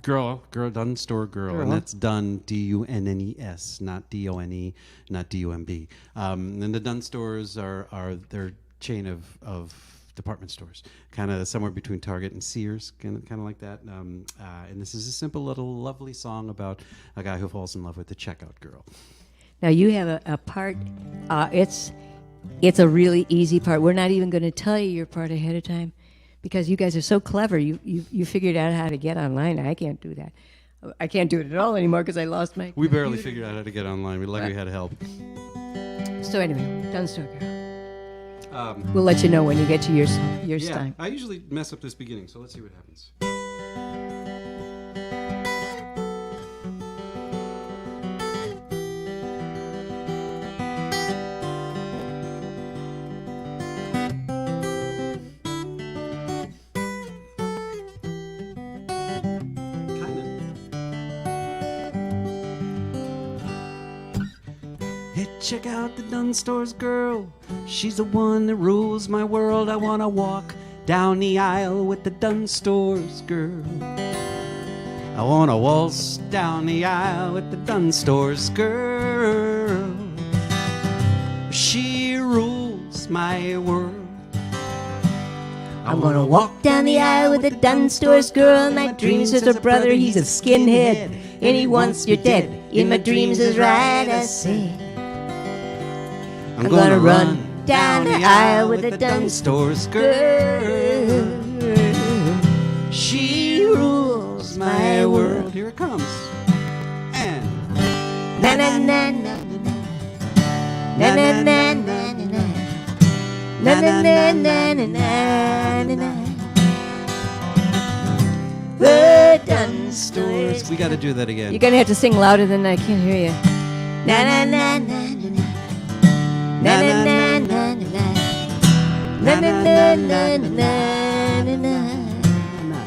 Girl, Dunstore Girl, and that's Dun D-U-N-N-E-S, not D-O-N-E, not D-U-M-B. And the Dunstores are their chain of department stores, kind of somewhere between Target and Sears, kind of like that. And this is a simple little lovely song about a guy who falls in love with the checkout girl. Now you have a part. It's a really easy part. We're not even going to tell you your part ahead of time because you guys are so clever. You figured out how to get online. I can't do that. I can't do it at all anymore because I lost my. We barely figured out how to get online. We luckily had help. So anyway, Dunstore Girl. We'll let you know when you get to your Yeah, time. I usually mess up this beginning, so let's see what happens. Hey, check out the Dunn Stores girl. She's the one that rules my world. I wanna walk down the aisle with the Dunn Stores girl. I wanna waltz down the aisle with the Dunn Stores girl. She rules my world. I'm gonna walk down the aisle with the Dunn Stores girl. In my dreams there's a brother, he's a skinhead, and he wants you dead. In my dreams is right, I say. I'm gonna run down the aisle with the Dunn Stores girl. She rules my world. Here it comes. And Na na na na na na na na na na na na na na na na. The Dunn Stores. we gotta do that again. You're gonna have to sing louder than I can hear you. Na na na na na na na na na na na na na na na na.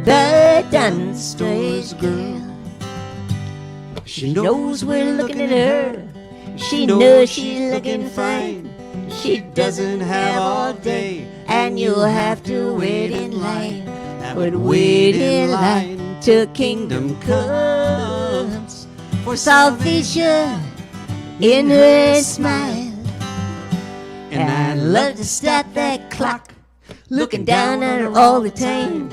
The Dunn Stores girl. She knows we're looking at her. She knows she's looking fine. She doesn't have all day, and you'll have to wait in line. But wait in line till kingdom comes. For salvation in her smile. And I'd love to stop that clock, looking down at her all the time,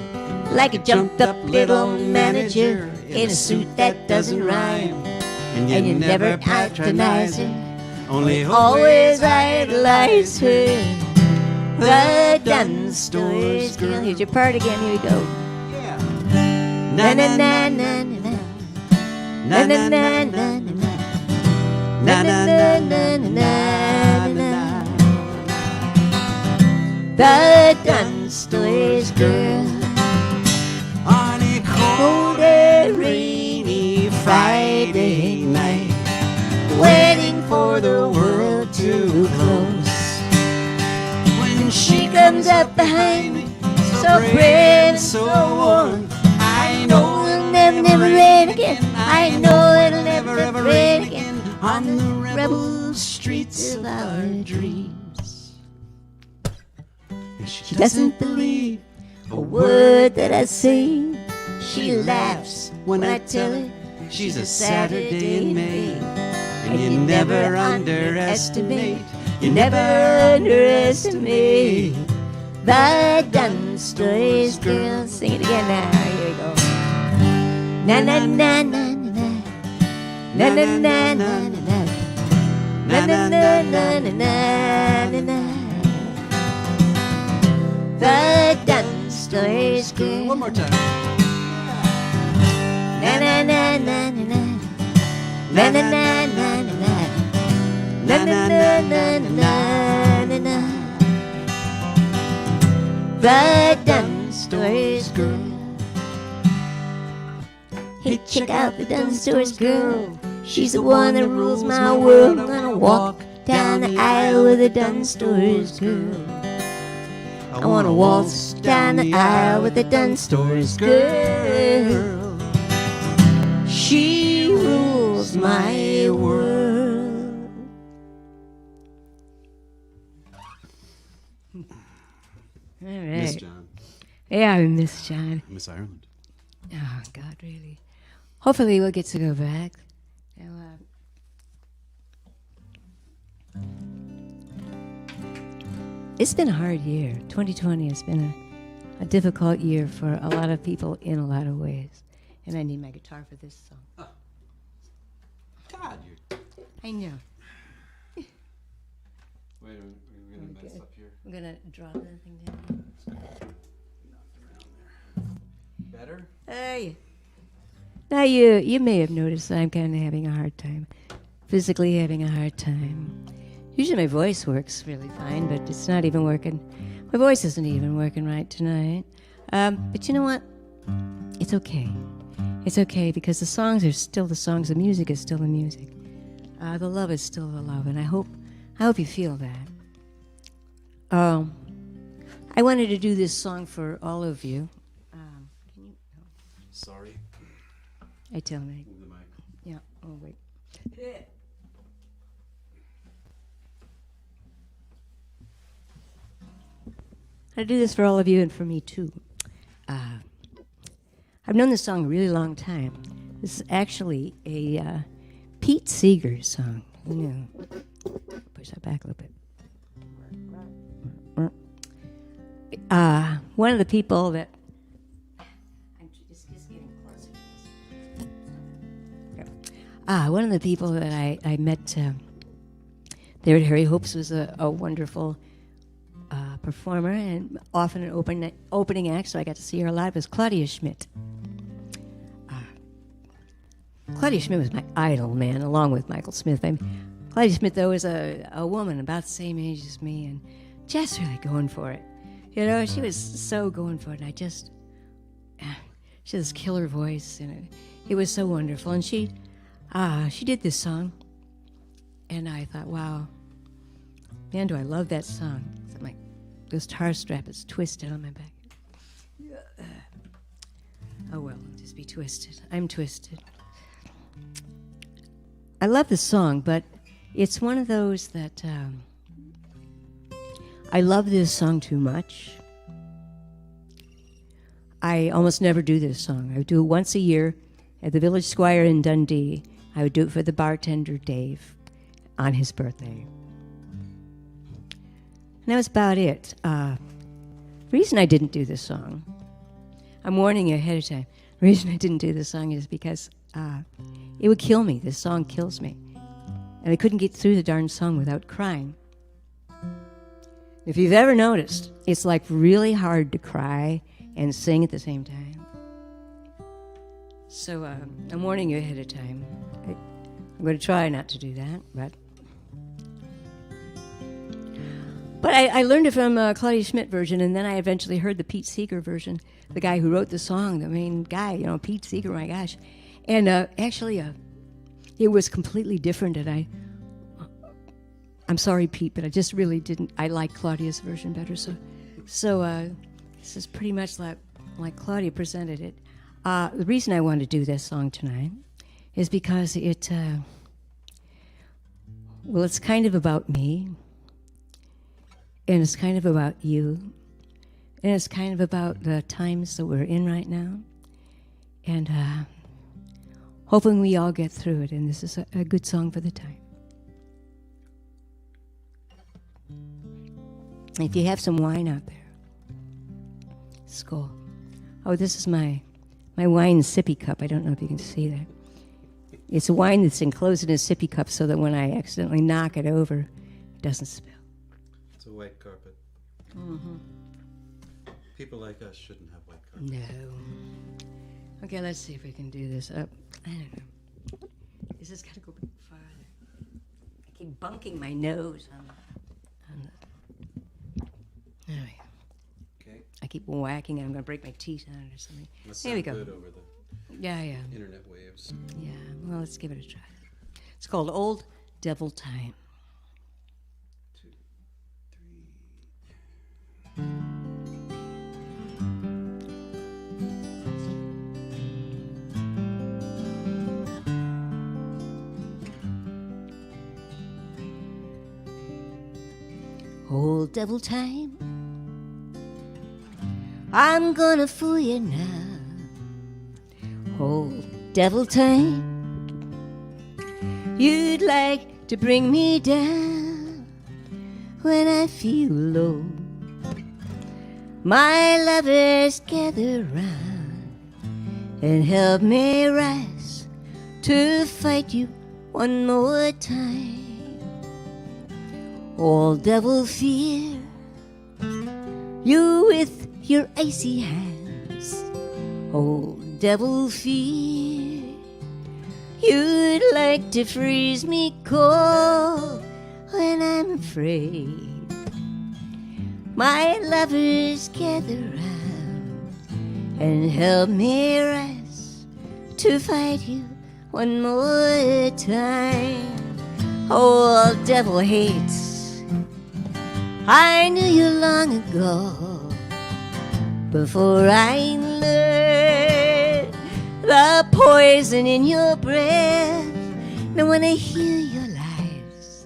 like a jumped up little manager in a suit that doesn't rhyme. And you never patronize her, only always idolize her. The Dunn Stores girl. Here's your part again, here we go. Na na na na na na na na na na na na na na na. The Dunn Stores girl. On a Cold and rainy Friday night, waiting for the world to close. When she comes up behind me, so pretty, so warm, I know it'll never rain again. I know it'll never ever rain again on the rebel streets of our dreams. She doesn't believe a word that I say. She laughs when I tell her she's a Saturday in May. And you never underestimate, you never underestimate the Dunn Stores girl. Sing it again now. Here we go. Na na na na na na na na na na na na na na na na na. The Dunn Stores girl. One more time. Na na na na na na na na na na na na na na na na na. The Dunn Stores girl. Hey, check out the Dunn Stores girl. She's the one that rules my world. I'm gonna walk down the aisle with the Dunn Stores girl. I wanna waltz down the aisle with the Dunn Stores girl. She rules my world. All Miss right. John. Yeah, I miss John. Miss Ireland. Oh, God, really. Hopefully we'll get to go back. It's been a hard year. 2020 has been a difficult year for a lot of people in a lot of ways. And I need my guitar for this song. Oh. God, you're... I know. Wait a minute, we're going to mess up here. I'm going to draw the thing down. Better? Hey. Now you may have noticed that I'm kind of having a hard time, physically having a hard time. Usually my voice works really fine, but it's not even working. My voice isn't even working right tonight. But you know what? It's okay. It's okay because the songs are still the songs. The music is still the music. The love is still the love, and I hope you feel that. I wanted to do this song for all of you. Can you? Sorry. I tell me. Move the mic. Yeah. Oh wait. I do this for all of you and for me too. I've known this song a really long time. This is actually a Pete Seeger song. Who knew? Push that back a little bit. One of the people that I'm just getting closer to this. One of the people that I met there at Harry Hope's was a wonderful performer and often an opening act, so I got to see her live, was Claudia Schmidt. Claudia Schmidt was my idol, man, along with Michael Smith. Claudia Schmidt, though, is a woman about the same age as me and just really going for it. You know, she was so going for it, and she had this killer voice, and it was so wonderful. And she did this song, and I thought, wow, man, do I love that song. So my guitar strap is twisted on my back. Oh, well, I'll just be twisted. I'm twisted. I love the song, but it's one of those that I love this song too much. I almost never do this song. I would do it once a year at the Village Squire in Dundee. I would do it for the bartender, Dave, on his birthday. And that was about it. The reason I didn't do this song, I'm warning you ahead of time. The reason I didn't do this song is because it would kill me. This song kills me. And I couldn't get through the darn song without crying. If you've ever noticed, it's like really hard to cry and sing at the same time. So I'm warning you ahead of time. I'm going to try not to do that, but I learned it from Claudia Schmidt version, and then I eventually heard the Pete Seeger version, the guy who wrote the song, the main guy, Pete Seeger, my gosh. And actually, it was completely different, and I'm sorry, Pete, but I just really didn't. I like Claudia's version better. So this is pretty much like Claudia presented it. The reason I wanted to do this song tonight is because it's kind of about me, and it's kind of about you, and it's kind of about the times that we're in right now, and hoping we all get through it, and this is a good song for the time. If you have some wine out there, skål. Oh, this is my wine sippy cup. I don't know if you can see that. It's a wine that's enclosed in a sippy cup so that when I accidentally knock it over, it doesn't spill. It's a white carpet. Mm-hmm. People like us shouldn't have white carpet. No. Okay, let's see if we can do this up. I don't know. This has got to go farther. I keep bunking my nose on the... There we go. Okay. I keep whacking it. I'm going to break my teeth on it or something. Must There we sound go. good over the Yeah. internet waves. Yeah, well, let's give it a try. It's called Old Devil Time. 2, 3. Old devil time, I'm gonna fool you now. Old devil time, you'd like to bring me down when I feel low. My lovers gather round and help me rise to fight you one more time. Old devil fear, you with your icy hands. Old devil fear, you'd like to freeze me cold when I'm afraid. My lovers gather round and help me rise to fight you one more time. Oh, devil hates, I knew you long ago, before I learned the poison in your breath. Now when I hear your lies,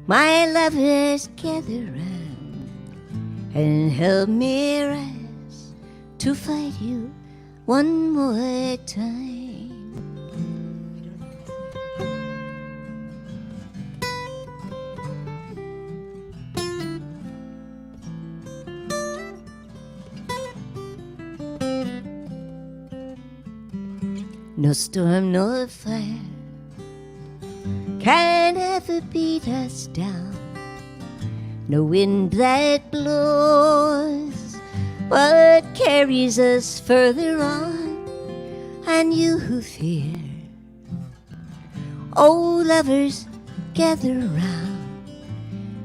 my lovers gather round and help me rise to fight you one more time. No storm, no fire can ever beat us down. No wind that blows but carries us further on. And you who fear, oh lovers, gather round,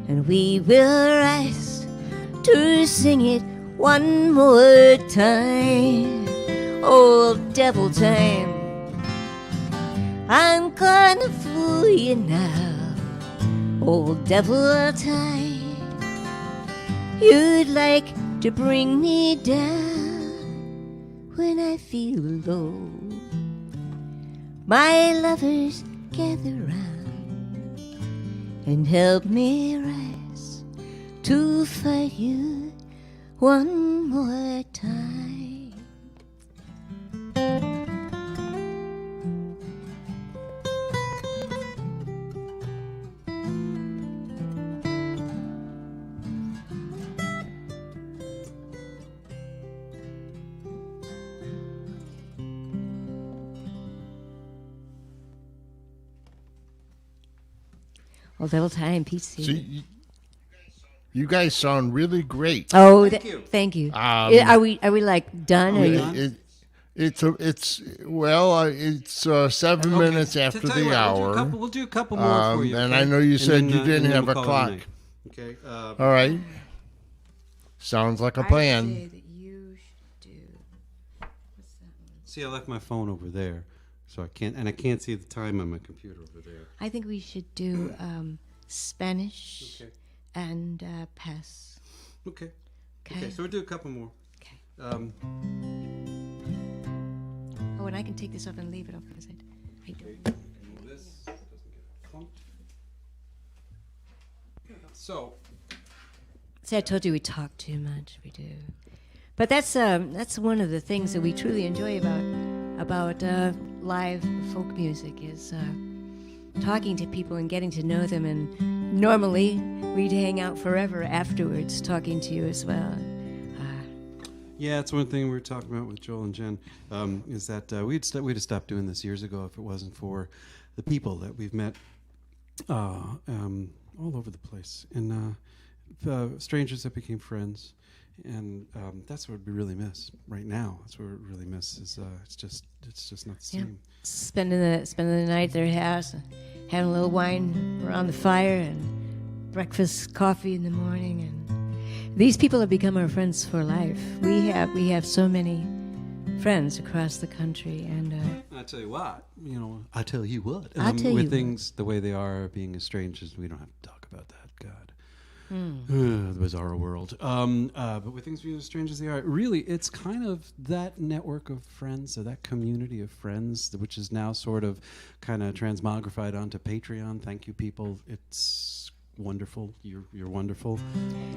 and we will rise to sing it one more time. Oh, devil time, I'm gonna fool you now. Old devil time, you'd like to bring me down when I feel low. My lovers gather round and help me rise to fight you one more time. Well, devil time, Pete. See, you guys sound really great. Oh, Thank you. thank you. Um, Are we like done? Or It's 7 Okay, minutes to after tell you the what, hour. We'll do a couple more for you. And okay? I know you said then, you didn't and then have we'll a call it clock. night. Okay. All right. Sounds like a plan. I say that you should do. What's that one? See, I left my phone over there, so I can't see the time on my computer over there. I think we should do Spanish Okay. and pass. Okay. Okay. Okay. So we'll do a couple more. Okay. Oh, and I can take this off and leave it off because I don't. This doesn't get clumped. So. See, I told you we talk too much. We do, but that's one of the things that we truly enjoy about live folk music is talking to people and getting to know them. And normally we'd hang out forever afterwards, talking to you as well. Yeah, it's one thing we were talking about with Joel and Jen, is that we'd have stopped doing this years ago if it wasn't for the people that we've met all over the place, and strangers that became friends, and that's what we really miss right now. That's what we really miss is it's just not the same. Spending the night at their house, having a little wine around the fire, and breakfast, coffee in the morning, and these people have become our friends for life. We have so many friends across the country, and I tell you what, I tell you what, I'll tell with you things the way they are, being as strange as we don't have to talk about that. God, the bizarre world. But with things being as strange as they are, really, it's kind of that network of friends, or that community of friends, which is now sort of kind of transmogrified onto Patreon. Thank you, people. It's wonderful. You're wonderful.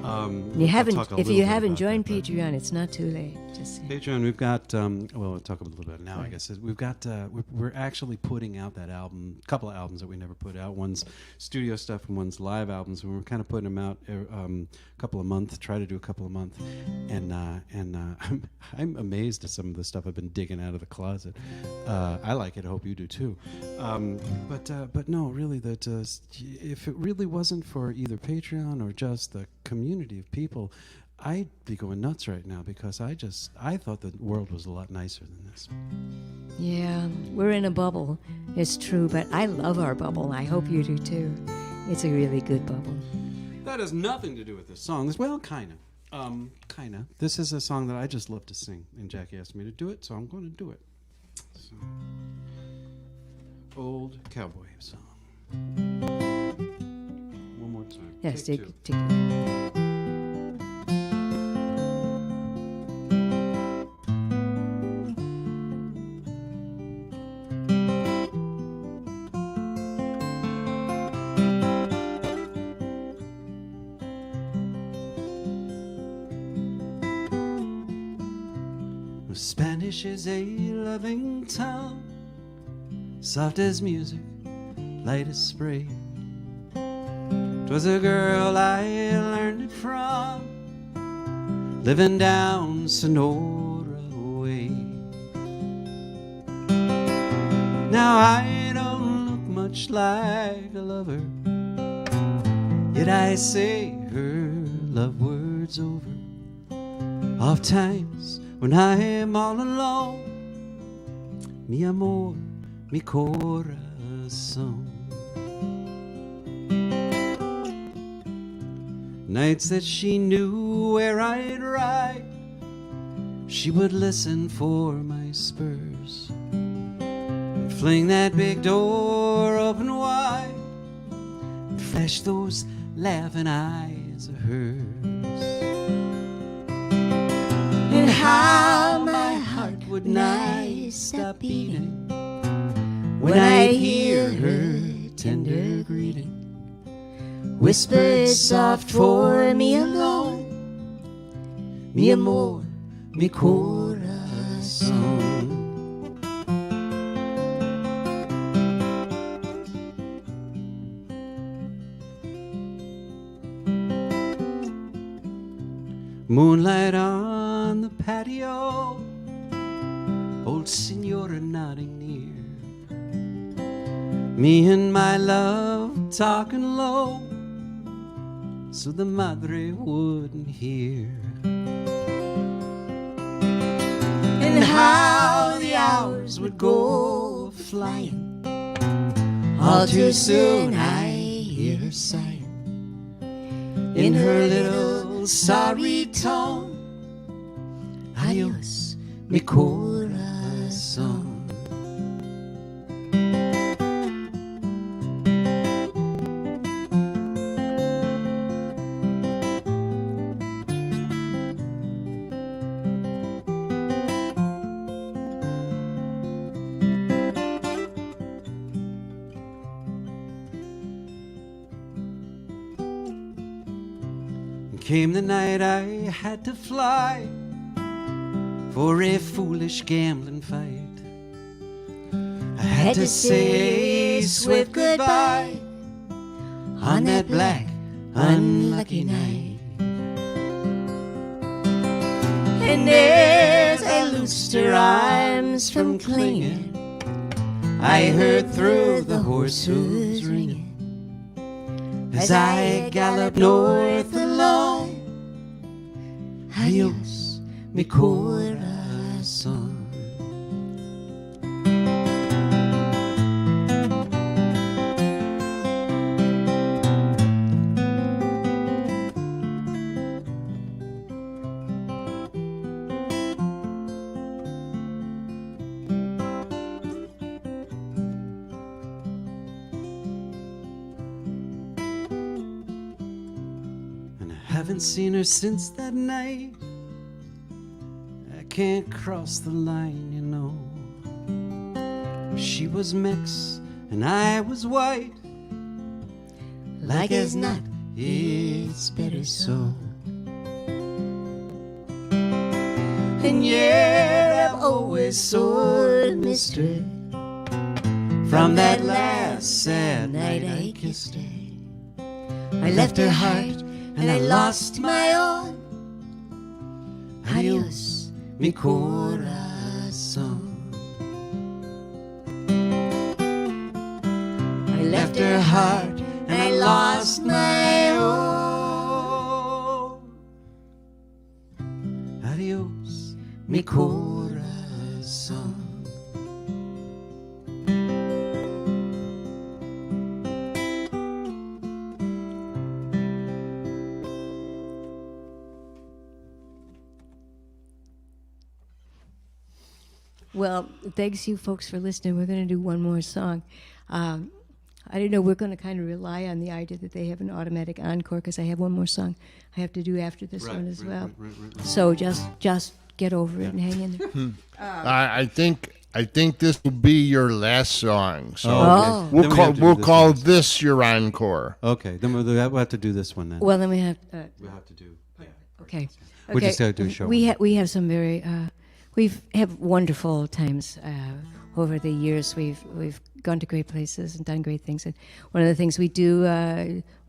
if you haven't joined Patreon, it's not too late. Just Patreon, we've got we'll talk a little bit now. Right. I guess we've got we're actually putting out that album, a couple of albums that we never put out. One's studio stuff and one's live albums. And we're kind of putting them out a couple a month. Try to do a couple a month, and I'm amazed at some of the stuff I've been digging out of the closet. I like it. I hope you do too. But no, really, that if it really wasn't for either Patreon or just the community of people, I'd be going nuts right now, because I thought the world was a lot nicer than this. Yeah, we're in a bubble. It's true, but I love our bubble. I hope you do too. It's a really good bubble. That has nothing to do with this song. Well, kind of. Kind of. This is a song that I just love to sing, and Jackie asked me to do it, so I'm going to do it. So, old cowboy song. One more time. Yes, Take take, two. take. Spanish is a loving tongue, soft as music, light as spray. 'Twas a girl I learned it from, living down Sonora way. Now I don't look much like a lover, yet I say her love words over. Oft times when I am all alone, mi amor, mi corazón. Nights that she knew where I'd ride, she would listen for my spurs and fling that big door open wide and flash those laughing eyes of hers. And how my heart would not stop beating when I'd hear her tender greeting, whispered soft for me alone, mi amor, mi corazón. Moonlight on the patio, old Senora nodding near, me and my love talking low so the madre wouldn't hear. And how the hours would go flying, all too soon I hear her sighing in her little sorry tone, adios, mi corazón. Came the night I had to fly for a foolish gambling fight. I had to say a swift goodbye on that black, unlucky night. And as I loosed her arms from clinging, I heard through the horse hooves ringing as I galloped north alone, adios, mi corazón. Haven't seen her since that night. I can't cross the line, you know. She was Mex and I was white. Like as not, it's better so. And yet I've always sort of missed her from that last sad night I kissed her. I left her heart and I lost my own. Adios, mi corazón. I left her heart and I lost my own. Adios, mi corazón. Well, thanks you folks for listening. We're going to do one more song. I don't know, we're going to kind of rely on the idea that they have an automatic encore because I have one more song I have to do after this one as well. Right. So just get over it and hang in there. I think this will be your last song. So we'll call this your encore. Okay, then we'll have to do this one then. Well, then we have to do. Yeah. Okay. We just got to do a show. We have some very we've had wonderful times over the years. We've gone to great places and done great things. And one of the things we do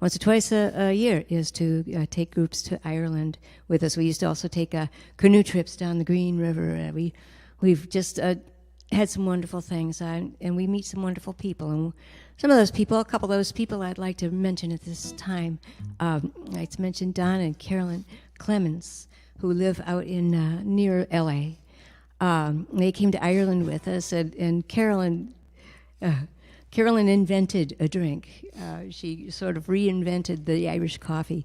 once or twice a year is to take groups to Ireland with us. We used to also take canoe trips down the Green River. We've just had some wonderful things, and we meet some wonderful people. And some of those people, a couple of those people I'd like to mention at this time. I'd like to mention Don and Carolyn Clemens, who live out in near L.A. They came to Ireland with us, and Carolyn invented a drink. She sort of reinvented the Irish coffee,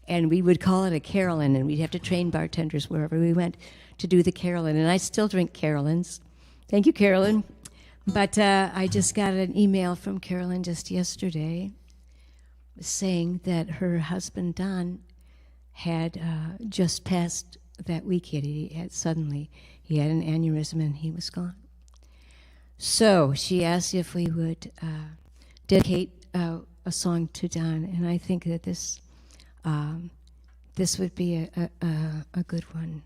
and we would call it a Carolyn, and we'd have to train bartenders wherever we went to do the Carolyn. And I still drink Carolyns. Thank you, Carolyn. But I just got an email from Carolyn just yesterday saying that her husband, Don, had just passed that week. He had an aneurysm and he was gone. So she asked if we would dedicate a song to Don, and I think that this would be a good one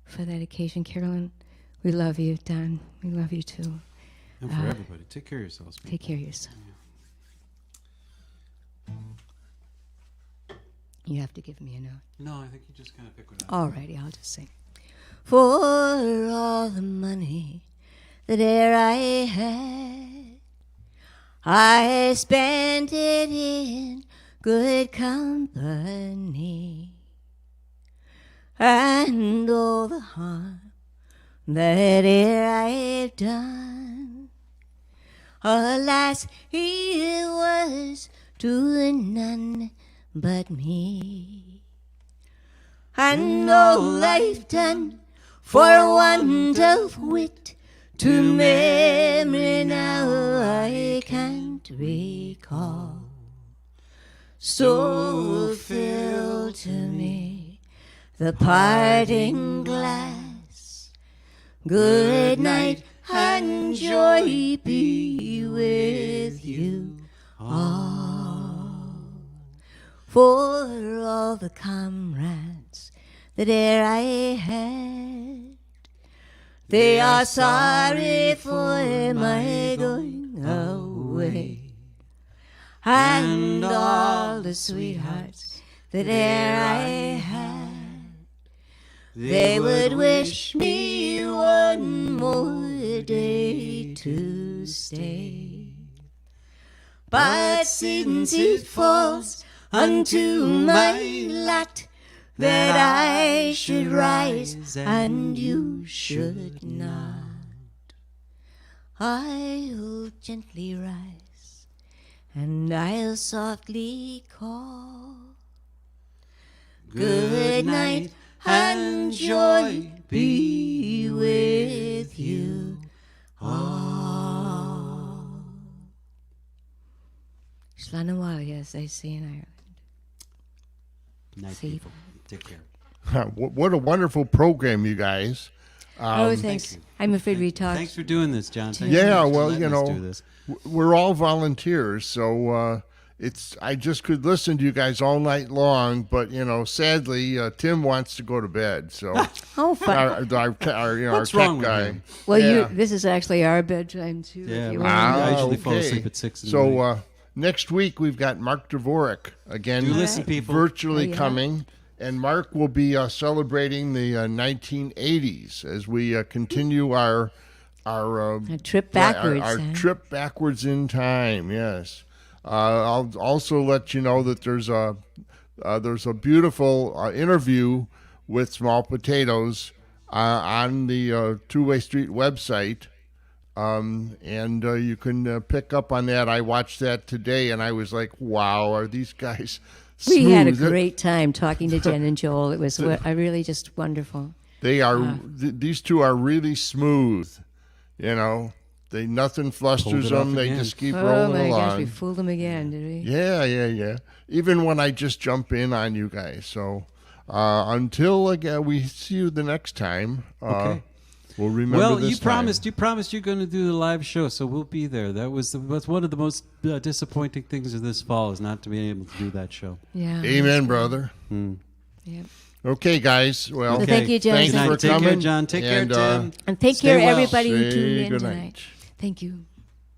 for that occasion. Carolyn, we love you. Don, we love you too. And for everybody, take care of yourselves. People. Take care of yourself. You have to give me a note. No, I think you just kind of pick one out. All righty, I'll just sing. For all the money that e'er I had, I spent it in good company, and all the harm that e'er I've done, alas, it was to none but me. And all I've done for want of wit, to memory now I can't recall. So fill to me the parting glass. Good night and joy be with you all. For all the comrades that e'er I had, they are sorry for my going away. And all the sweethearts that e'er I had, they would wish me one more day to stay. But since it falls unto my lot that I should rise and you should not, I'll gently rise and I'll softly call. Good night and joy be with you all. Slánawali, as they say in Ireland. Nice people. Take care. What a wonderful program, you guys. Thanks. Thank you. I'm afraid we talked. Thanks for doing this, John. Thanks Yeah, for well, letting us do this. we're all volunteers, so I just could listen to you guys all night long, but sadly, Tim wants to go to bed. So Oh, fun. our What's tech wrong with guy. him? Well, Yeah. this is actually our bedtime, too. Yeah, if you well, want. I usually fall okay. asleep at 6 in the night. So next week we've got Mark Dvorak again, Do listen, people. virtually Oh, yeah. coming. And Mark will be celebrating the 1980s as we continue our A trip backwards. Our huh? trip backwards in time. Yes. I'll also let you know that there's a beautiful interview with Small Potatoes on the Two-Way Street website, and you can pick up on that. I watched that today, and I was like, "Wow, are these guys?" We had a smooth? great time talking to Jen and Joel. It was really just wonderful. They are these two are really smooth, You know, nothing flusters it off them. They again. just keep Oh rolling my along. gosh, we fooled them again, did we? Yeah. Even when I just jump in on you guys. So until again we see you the next time. Okay. We'll remember Well, this you time. promised you're going to do the live show, so we'll be there. That's one of the most disappointing things of this fall is not to be able to do that show. Yeah. Amen, brother. Yep. Okay, guys. Well, So thank you, John. thanks Good night. for Take coming. care, John. Take care, And, Tim. And take Stay care, well. everybody who Say tuned in good tonight. night. Thank you.